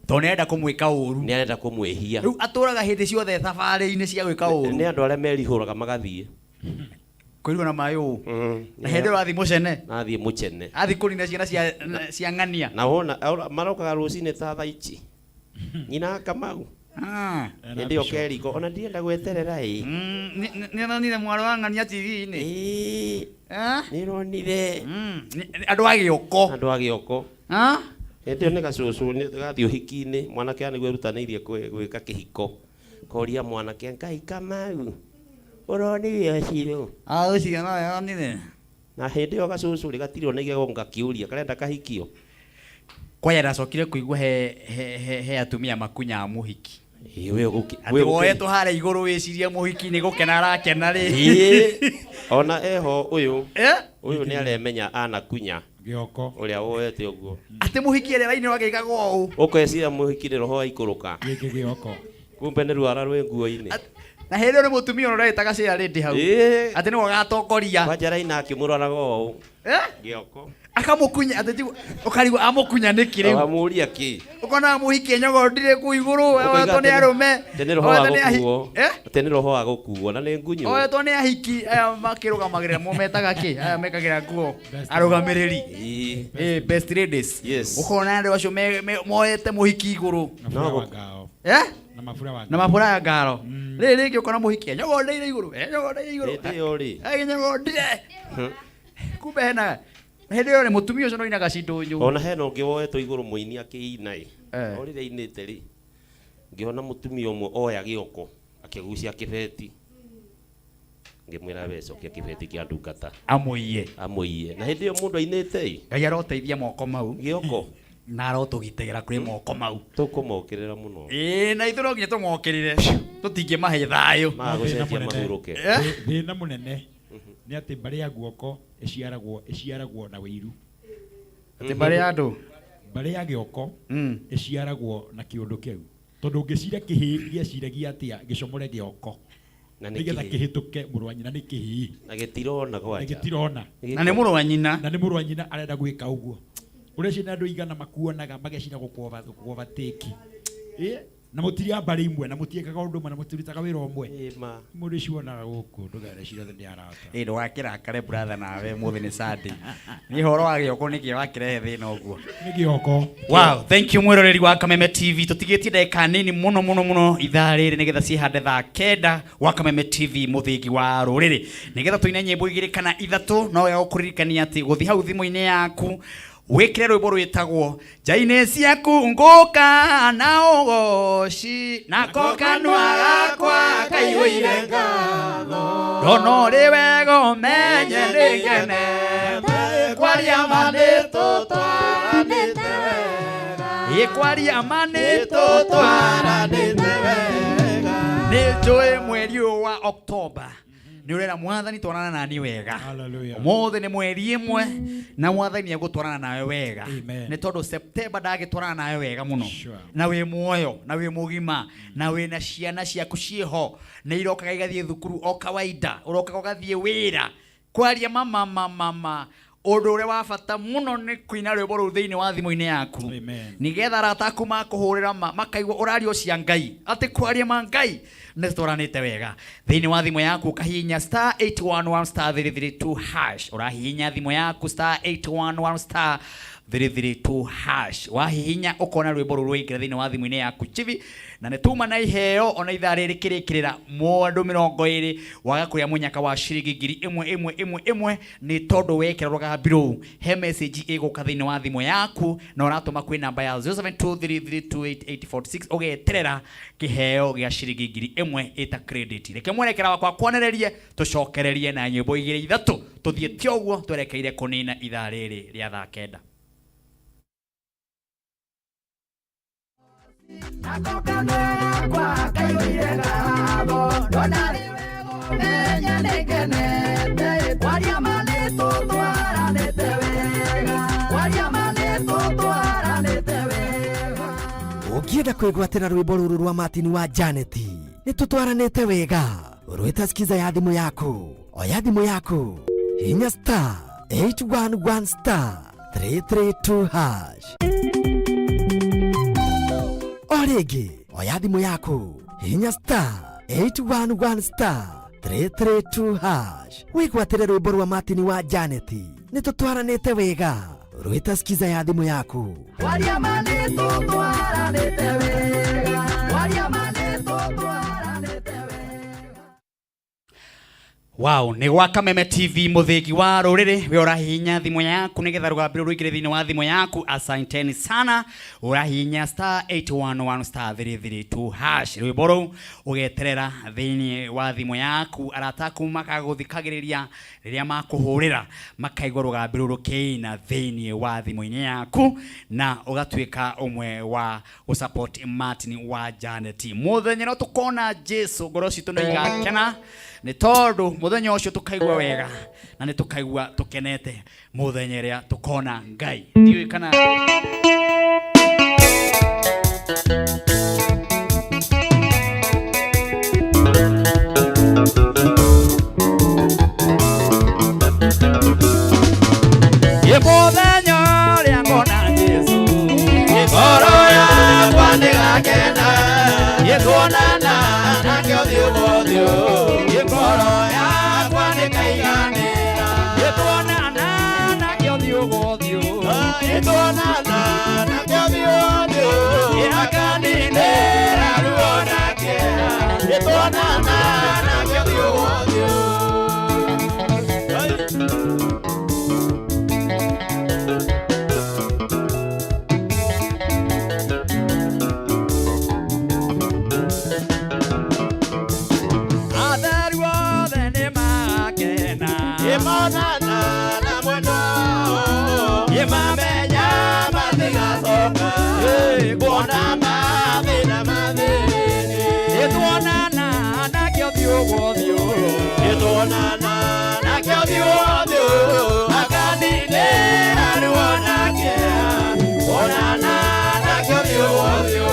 to nenda kumwika uru ni arenda kumwehia riu aturaga hindi ciothe thabarĩ-inĩ cia gwika uru ni andu aria merihuraga magathie kuirwo na mayu na hindi wathi mucene nathie mucene athi kurina ciana cia ng'ania na wona marokaga rucine ta thaici nyina Kamau ndi okeriko ona ndienda gweterera ni nonire mwaro wa ng'ania TV-inĩ ni ronire andu a gioko ndi one gacucu ni gathi uhiki-inĩ mwanake anigwe rutanĩirie gwĩka kĩhiko koria mwanake Ngai Kamau uronire ũcio ũcio no yonire na hindi ĩyo gacucu rĩ gatirĩ ona igego ngakiũria karenda kahikio kwaya ndacokire kuigua he atumia makunya muhiki we woetwo harĩa igũrũ wĩcirie mũhiki nĩ gũkena arakena rĩ ona eho ũyũ nĩ aremenya anakunya gioko ũrĩa woete ũguo atĩ mũhiki arĩa raini wagĩkaga ũũ ũkeciria mũhiki nĩ roho wa ikũrũka gĩkĩ gioko kumbe nĩ rwara rwĩ nguo-inĩ Na hero ni mutumia urore tagacia rendi hau. Ati ni wagatongoria. Wanjara-ina akimuranaga ũũ. Gioko. Akamukunya ati ukarigo amukunya nikiri. Amuria ki. Ukona muhiki nyogodire ku iguru wewe ni arume. Tene roho agukuo. Tene roho agukuo na ni ngunyu. Oye to ni ahiki makirugamagirira mumetaga ki mekagira nguo arugamiriri. Best ladies. Ukona ndio acio moete muhiki iguru. No. Na mafura ya ngaro. Rĩrĩ ngĩũkona mũhiki nyogondeire igũrũ nyogondeire igũrũ ĩyo rĩ nyogondeire kumbe hena hĩndĩ ĩyo nĩ mũtumia ũcio noinaga cindũnyũ ona hena ũngĩ woetwo igũrũ mũini akĩina o rĩrĩa ainĩte rĩ ngĩona mũtumia ũmwe oya gĩoko akĩgucia kĩbeti ngĩmwĩra wecokia kĩbeti kĩa ndungata amũiye na hĩndĩ ĩyo mũndũ ainĩte Ngai aroteithia moko mau gĩoko na arotũgitĩra kũrĩ moko mau tũkũmokĩrĩra mũno na ithuĩ no nginya tũmokĩrĩre tũtingĩmahe thayũ magũcenjia mahurũke thĩna mũnene nĩ atĩ mbarĩ ya guoko ĩciaragwo na wĩiru atĩ mbarĩ ya andũ mbarĩ ya gĩoko ĩciaragwo na kĩũndũ kĩu tondũ ũngĩcira kĩhĩ gĩaciragia atĩa gĩcomore gĩoko nĩgetha kĩhĩtũke mũrũ wa nyina nĩ kĩhĩ na gĩtirona gwanja na nĩ mũrũ wa nyina arenda gwĩka ũguo ureciria andũ igana makuonaga magecira gũkova tĩki na mũtiri ambari imwe na mũtiĩkaga ũndũ ũmwe na mũtirutaga wĩra ũmwe mũndũ ũcio wonaga gũkũ ndũgarecira nĩ arata ndũgakĩrakare brother nawe mũthĩ nĩ Sunday nĩ horo wa gĩoko nĩkĩo wakĩrehe thĩna ũguo nĩ gĩoko. Wow, thank you mwĩroreri wa Kameme TV tũtigĩtie ndagĩka nini mũno ithaa rĩrĩ nĩgetha cihande thaa kenda wa Kameme TV mũthĩgi wa rũrĩrĩ nĩgetha tũine nyĩmbo igĩrĩ kana ithatũ no wega gũkũririkania atĩ gũthiĩ hau thimũ-inĩ yaku wikire rwimbo rwitagwo njaine ciaku nguka na ugoci nako kanua gakwa kaihũire ngatho ndona ũrĩ wega ũmenye nĩngenete kwaria ma nĩtũtwaranĩte wega kwaria ma nĩtũtwaranĩte wega nĩnjũĩ mweri ũyũ wa October ni urera mwathani twarana nani wega umuthi ni mweri imwe na mwathani agutwarana nawe wega ni tondu September ndagitwarana nawe wega muno na wi muoyo na wi mugima na wi na ciana ciaku ciho ni irokaga igathie thukuru o kawaida urokaga ugathie wira kwaria mama undu uria wa bata muno ni kuina rwimbo rũu thĩinĩ wa thimũ-inĩ yaku nigetha arata aku makũhũrĩra makaigua ũrario cia Ngai atĩ kwaria ma Ngai nĩtũranĩte wega thĩinĩ wa thimũ yaku ũkahihinya star 811 star 332 hash ũrahihinya thimũ yaku star 811 star 332 hash wahihinya ukona rwimbo rũu rũingĩra thĩinĩ wa thimũ-inĩ yaku chivi na nĩtuma na iheo ona ithaa rĩrĩ kĩrĩkĩrĩra mũndũ 20 waga kũrĩa mũnyaka wa ciringi 1,111 nĩ tondũ wekĩra rũgambi rũu he message ĩgũka thĩinĩ wa thimũ yaku na ũratũma kwĩ namba ya 0723328846 ũgeterera kĩheo gĩa ciringi 1,000 ĩta credit reke mwerekera wakwa kwonererie tũcokererie na nyĩmbo igĩrĩ ithatũ tũthiĩte ũguo twerekeire kũnina ithaa rĩrĩ rĩa thaa kenda. Ũngĩenda kwĩgwatĩra rwĩmbo rũrũ rwa Martin wa Janet nĩ tũtwaranĩte wega rwĩta skiza ya thimũ yaku oya thimũ yaku hinya star 811 star 332 hash origi oya thimũ yaku hinya star 811 star 332 hash wĩgwatĩre rwĩmbo rwa Martin wa Janet nĩ tũtwaranĩte wega rwĩta skiza ya thimũ yaku waria ma nĩ tũtwaranĩte wega waria ma nĩ tũtwaranĩte wega. Wow, ni gwa Kameme TV muthigi wa rũrĩrĩ we ũrahihinya thimũ yaku nĩgetha rũgambi rũu rũingĩre thĩinĩ wa thimũ yaku asanteni sana ũrahihinya star 811 star 332 hash rwĩmbo rũu ũgeterera thĩinĩ wa thimũ yaku arata aku makagũthikagĩrĩria rĩrĩa makũhũrĩra makaigua rũgambi rũu rũkĩina thĩinĩ wa thimũ-inĩ yaku na ũgatuĩka ũmwe wa support Martin wa Janet mũthenya no tũkona Jesu ngoro citũ nĩ igakena nĩ tondũ mũthenya ũcio tũkaigua wega na nĩ tũkaigua tũkenete mũthenya ĩrĩa tũkona Ngai ndiũĩ kana kena Yetuonana nakio thiumothio Ngoro yakwa nikaiganira Yetuonana nakio thiumothio Yetuonana nakio thiumothio Akaninera ruo nake Yetuonana nakio thiumothio Yemonana na mwendo Yemamenya mathiga soka Kuona mathina mathini Yetuonana nakio thiumothio Yetuonana nakio thiumothio Akaninera ruo nake Kuonana nakio thiumothio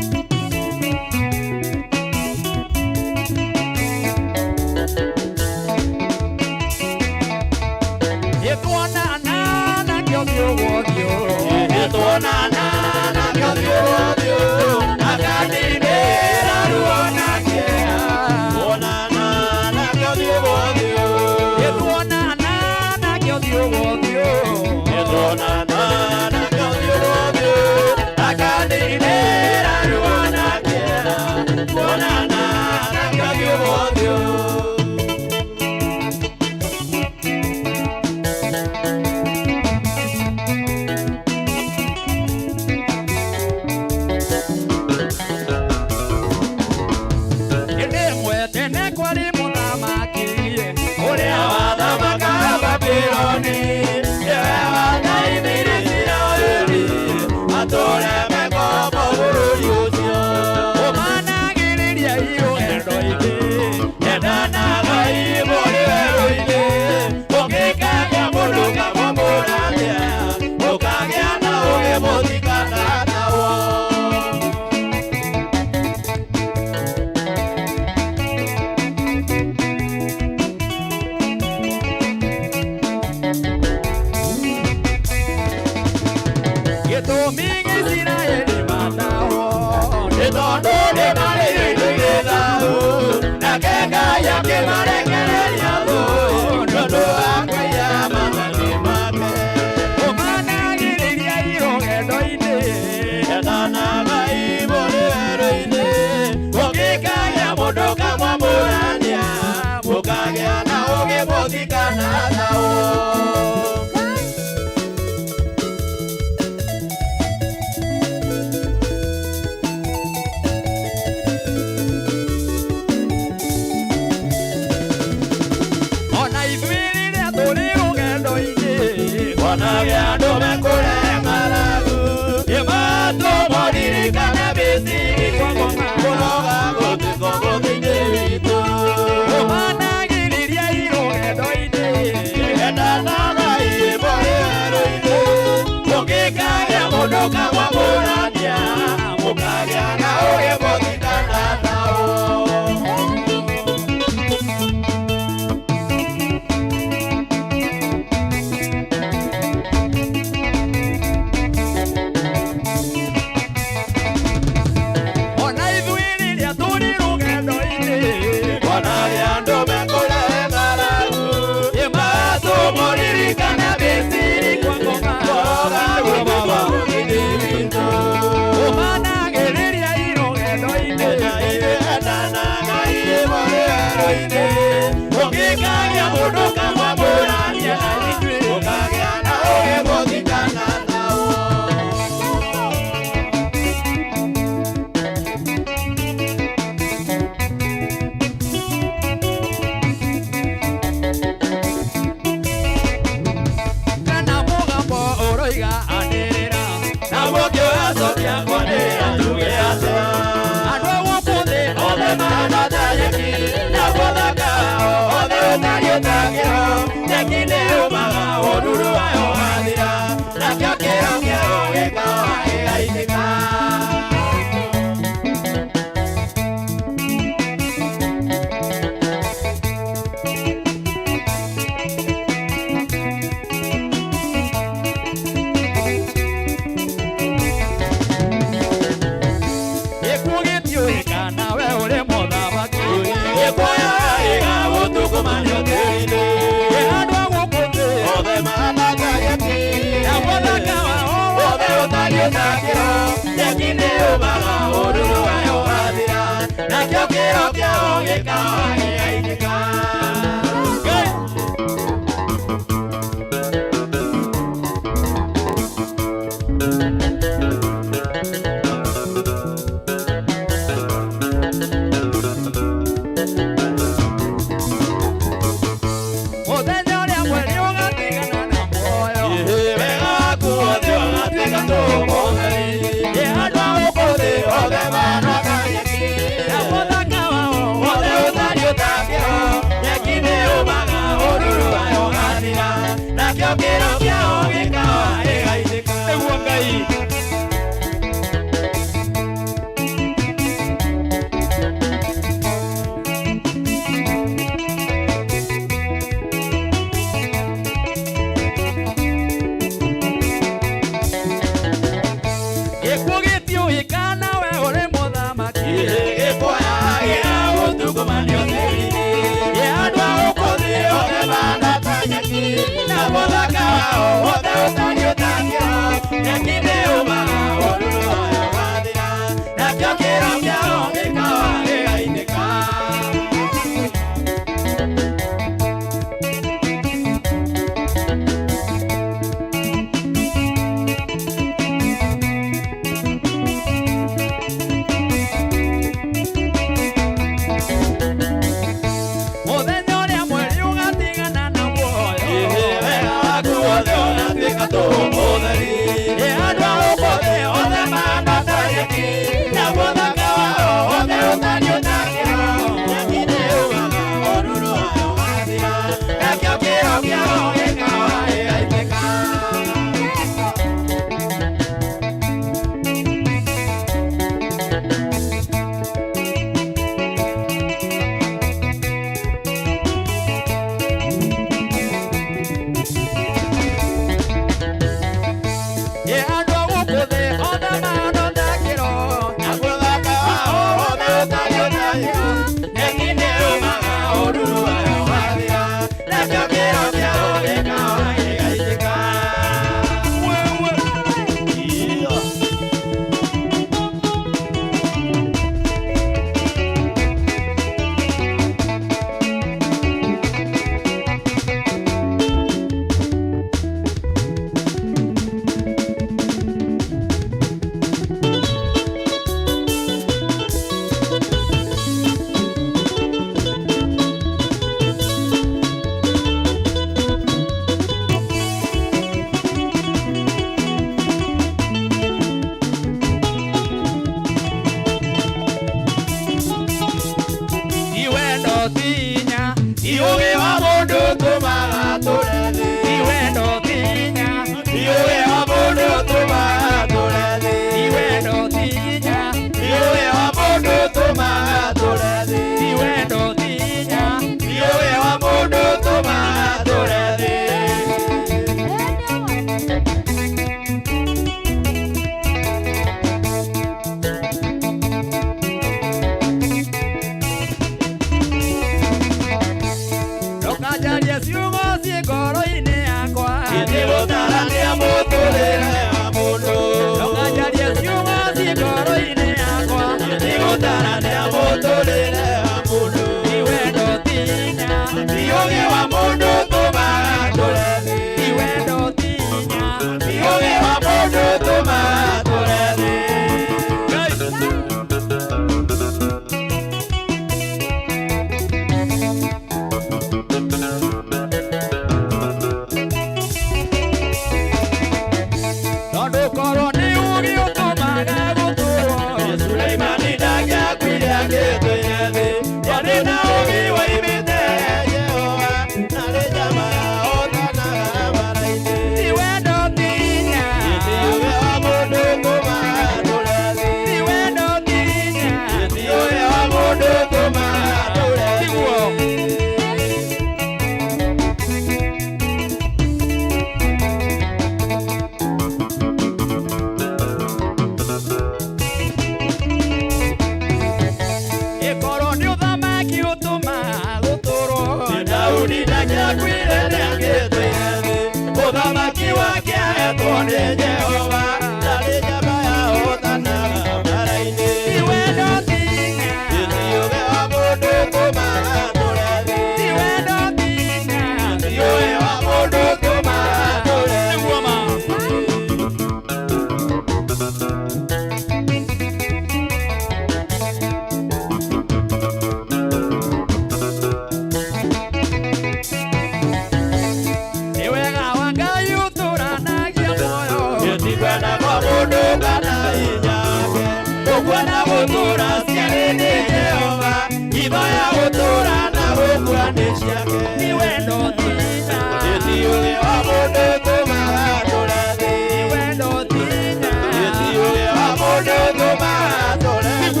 Idaya gutura na gukua ni ciake. Ni wendo tinya. Etiuge wa mundu tumaga turathi. Ni wendo tinya. Etiuge wa mundu tumaga turathi.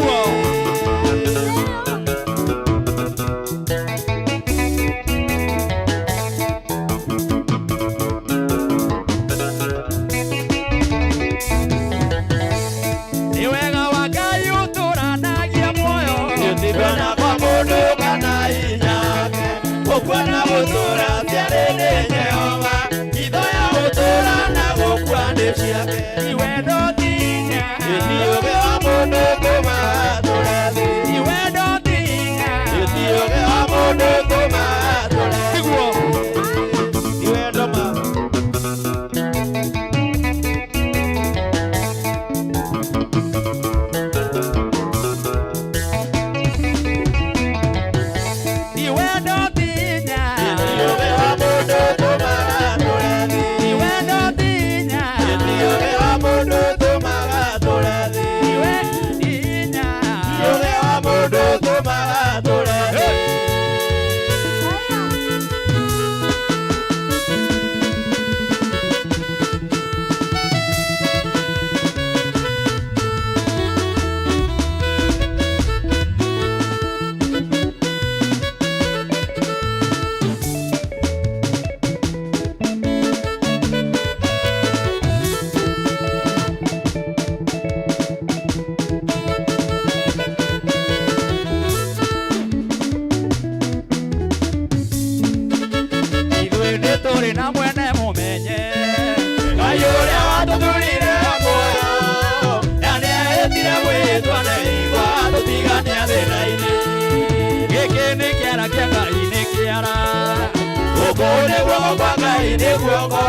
Bana kwa mundu kana inyake Ukwana gutura tiarene Jehova Idaya gutura na gukua ni ciake Iwendo tinya Etiuge wa mundu tumaga turathi Iwendo tinya Etiuge wa mundu tumaga turathi Iwendo ma Ukone guoko kwa Ngai ni guoko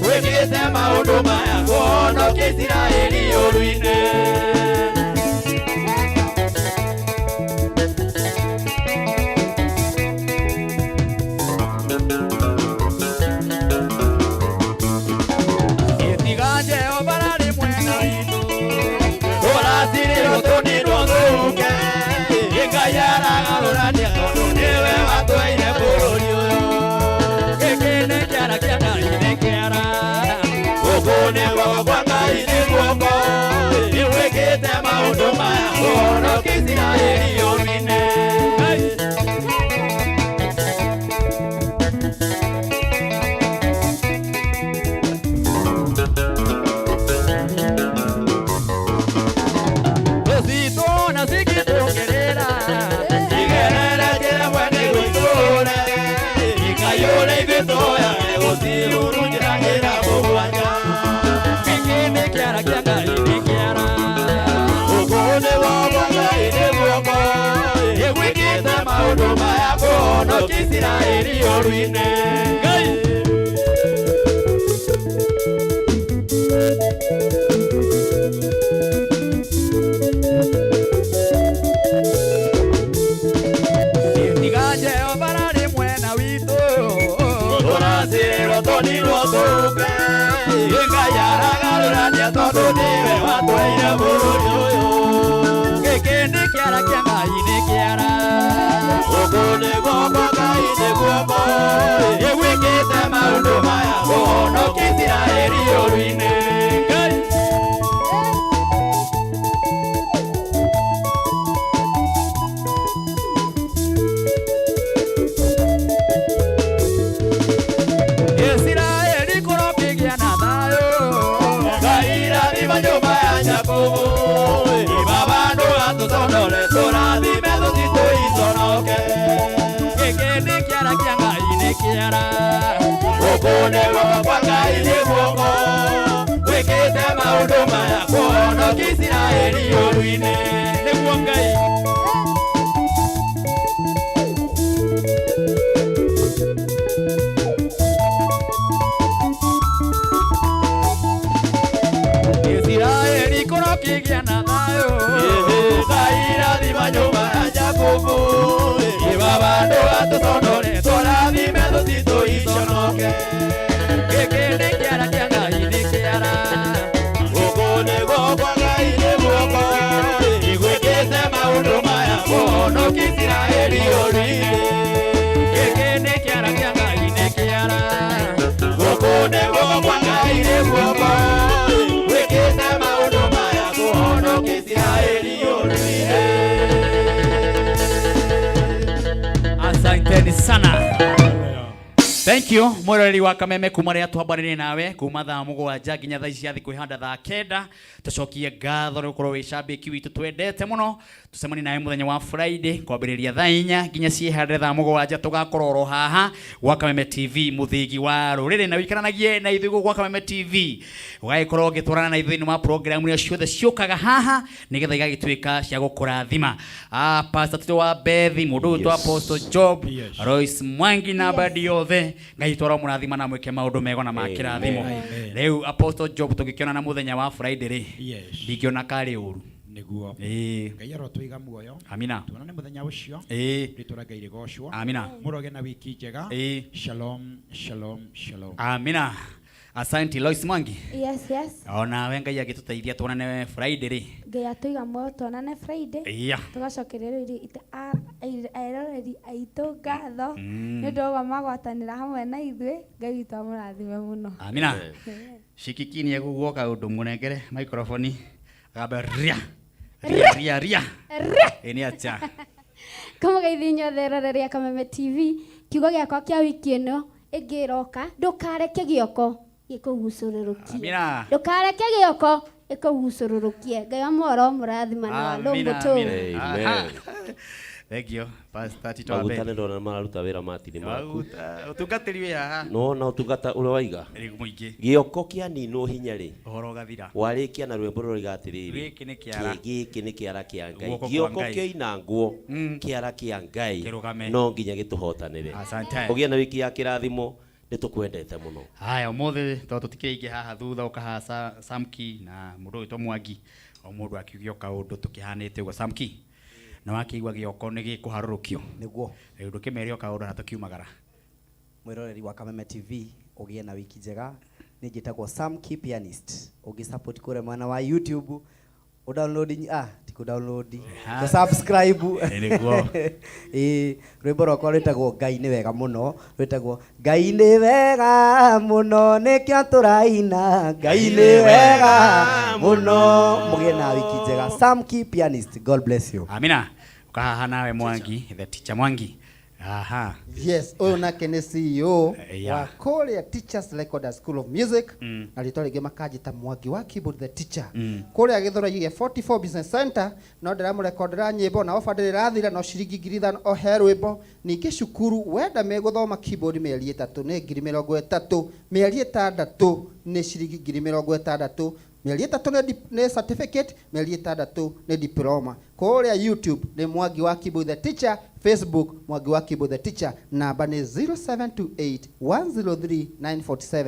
wikite maundu maya kuhonokia Isiraeli ũru-inĩ. Itiga Jehova arĩ mwena witũ tũraciirĩrwo tũninwo thũke Ngai aragarũrania tondũ nĩwe watũheire bũrũri ũyũ. Ukone guoko kwa Ngai ni guoko wikite maundu maya kuhonokia Isiraeli ũru-inĩ. Tũcitũna cigĩtũkĩrĩra igerere njĩra mwene gwĩtũre ikayũre igĩtũya gũcihurunjĩragĩra mũgwanja. Gĩkĩ nĩ kĩara kĩa Ngai nĩ kĩara. Ukone guoko kwa Ngai ni guoko wikite maundu maya kuhonokia Isiraeli ũru-inĩ. Itiga Jehova arĩ mwena witũ tũraciirĩrwo tũninwo thũke Ngai aragarũrania tondũ nĩwe watũheire bũrũri ũyũ. Gĩkĩ nĩ kĩara kĩa Ngai nĩ kĩara. Ukone guoko kwa Ngai ni guoko wikite maundu maya kuhonokia Isiraeli ũru-inĩ. Isiraeli kũrokĩgĩa na thayũ Ngai rathima nyũmba ya Jakubu ibaba andũ atũconore tũrathime tũtitũiconoke. Gĩkĩ nĩ kĩara kĩa Ngai nĩ kĩara. Ukone guoko kwa Ngai ni guoko wikite maundu maya kuhonokia Isiraeli ũru-inĩ. Nĩguo Ngai Isiraeli kũrokĩgĩa na thayũ Ngai rathima nyũmba ya Jakubu ibaba andũ atũconore tũrathime tũtitũiconoke. Gĩkĩ nĩ kĩara kĩa Ngai nĩ kĩara. Ukone guoko kwa Ngai ni guoko wikite maundu maya kuhonokia Isiraeli Asanteni sana. Thank you. Mwereri wa Kameme kumaria twambanire nawe kuma thaa mugwanja nginya thaa ici kwihanda thaa kenda tucokie ngatho ni ukorwo wi cambiki witu twendete muno tucemani nawe muthenya wa Friday kwambiriria thaa 4 nginya ciihande thaa mugwanja tugakorwo haha gwa Kameme TV muthigi wa ruriri na wikaranagie na ithuĩ gwa Kameme TV ugaikorwo gitwarana na ithuĩ ma program ya ciothe ciukaga haha nigetha igagituika cia gukurathima. Pastor Tito wa Bethi mundu twa Apostle Job Royce Mwangi na Badiothe ngai twara murathima na mweke maundu mego na makirathimo. Riu Apostle Job tugikiona na muthenya wa Friday ri ndikiona kari uru niguo ngai aro twiga muoyo. Amina. Tuonane muthenya ucio ritura ngai rigocwo. Amina. Muroge na wiki njega. Shalom shalom shalom. Amina. Asante Lois Mwangi. Yes, yes. Ona we ngai agituteithia tuonane Friday ri. Ngai atuiga muoyo tuonane Friday. Tugacokerera airoreri aitu ngatho ni ndogo magwatanira hamwe na ithuĩ ngai witũ amũrathime muno. Amina. Shikikini eguguoka undu munengere microphone agabe ria eni acha. Kama gaithinyo theroreri Kameme TV kiugo giakwa kia wiki ino ingiroka ndukareke gioko gikugucururukie. Amina. Ndukareke gioko ikugucururukie. Ngai amworo murathima na ndumutu. Amen. Thank you. Pastor Tito Abe. Magutane ndona mararuta wira matini maku. Utungatiri wi haha. No na utungata ule waiga. Rigu muingi. Gioko kia nino hinya ri. Uhoro gathira. Warikia na rwembo ruri gatiriri. Giki ni kiara. Giki ni kiara kia Ngai. Gioko kio inanguo. Kiara kia Ngai. No nginya gituhotanire. Asante. Ugia na wiki ya kirathimo nitukwendete muno. Haya umuthi to tutikirige haha thutha ukaha Samki na mundu witwa Mwangi. O mundu akigioka undu tukihanite ugo Samki. Na wakigwa gioko ni gikuharurukio niguo riu kimerio kaundu na tukiumagara. Mwiroreri wa Kameme TV ugie na wiki njega ni njitagwo Samki Pianist ugi support kure mwana wa YouTube download tiku download subscribe niguo rwimbo rwakwa rwitagwo Ngai ni wega muno rwitagwo Ngai ni wega muno nikio turaina Ngai ni wega muno mugie na wiki njega Samki Pianist. God bless you. Amina. Ukahaha nawe Mwangi the teacher Mwangi. Aha. Yes, uyu nake ni CEO wa Korea Teachers Record School of Music na ritwa ringi makanjita Mwangi wa Keyboard the Teacher. Korea githora-inĩ 44 Business Center no ndĩramũrekondera nyĩmbo na ofa ndĩrathira no ciringi 5,000 o he rwĩmbo. Ningĩ cukuru wenda megũthoma keyboard mĩeri 3 nĩ 30,000, mĩeri 6 nĩ ciringi 60,000, mĩeri 3 nĩ certificate, mĩeri 6 nĩ diploma. Korea YouTube ni Mwangi wa Keyboard the Teacher, Facebook Mwangi wa Keyboard the Teacher, namba ni 0728 103 947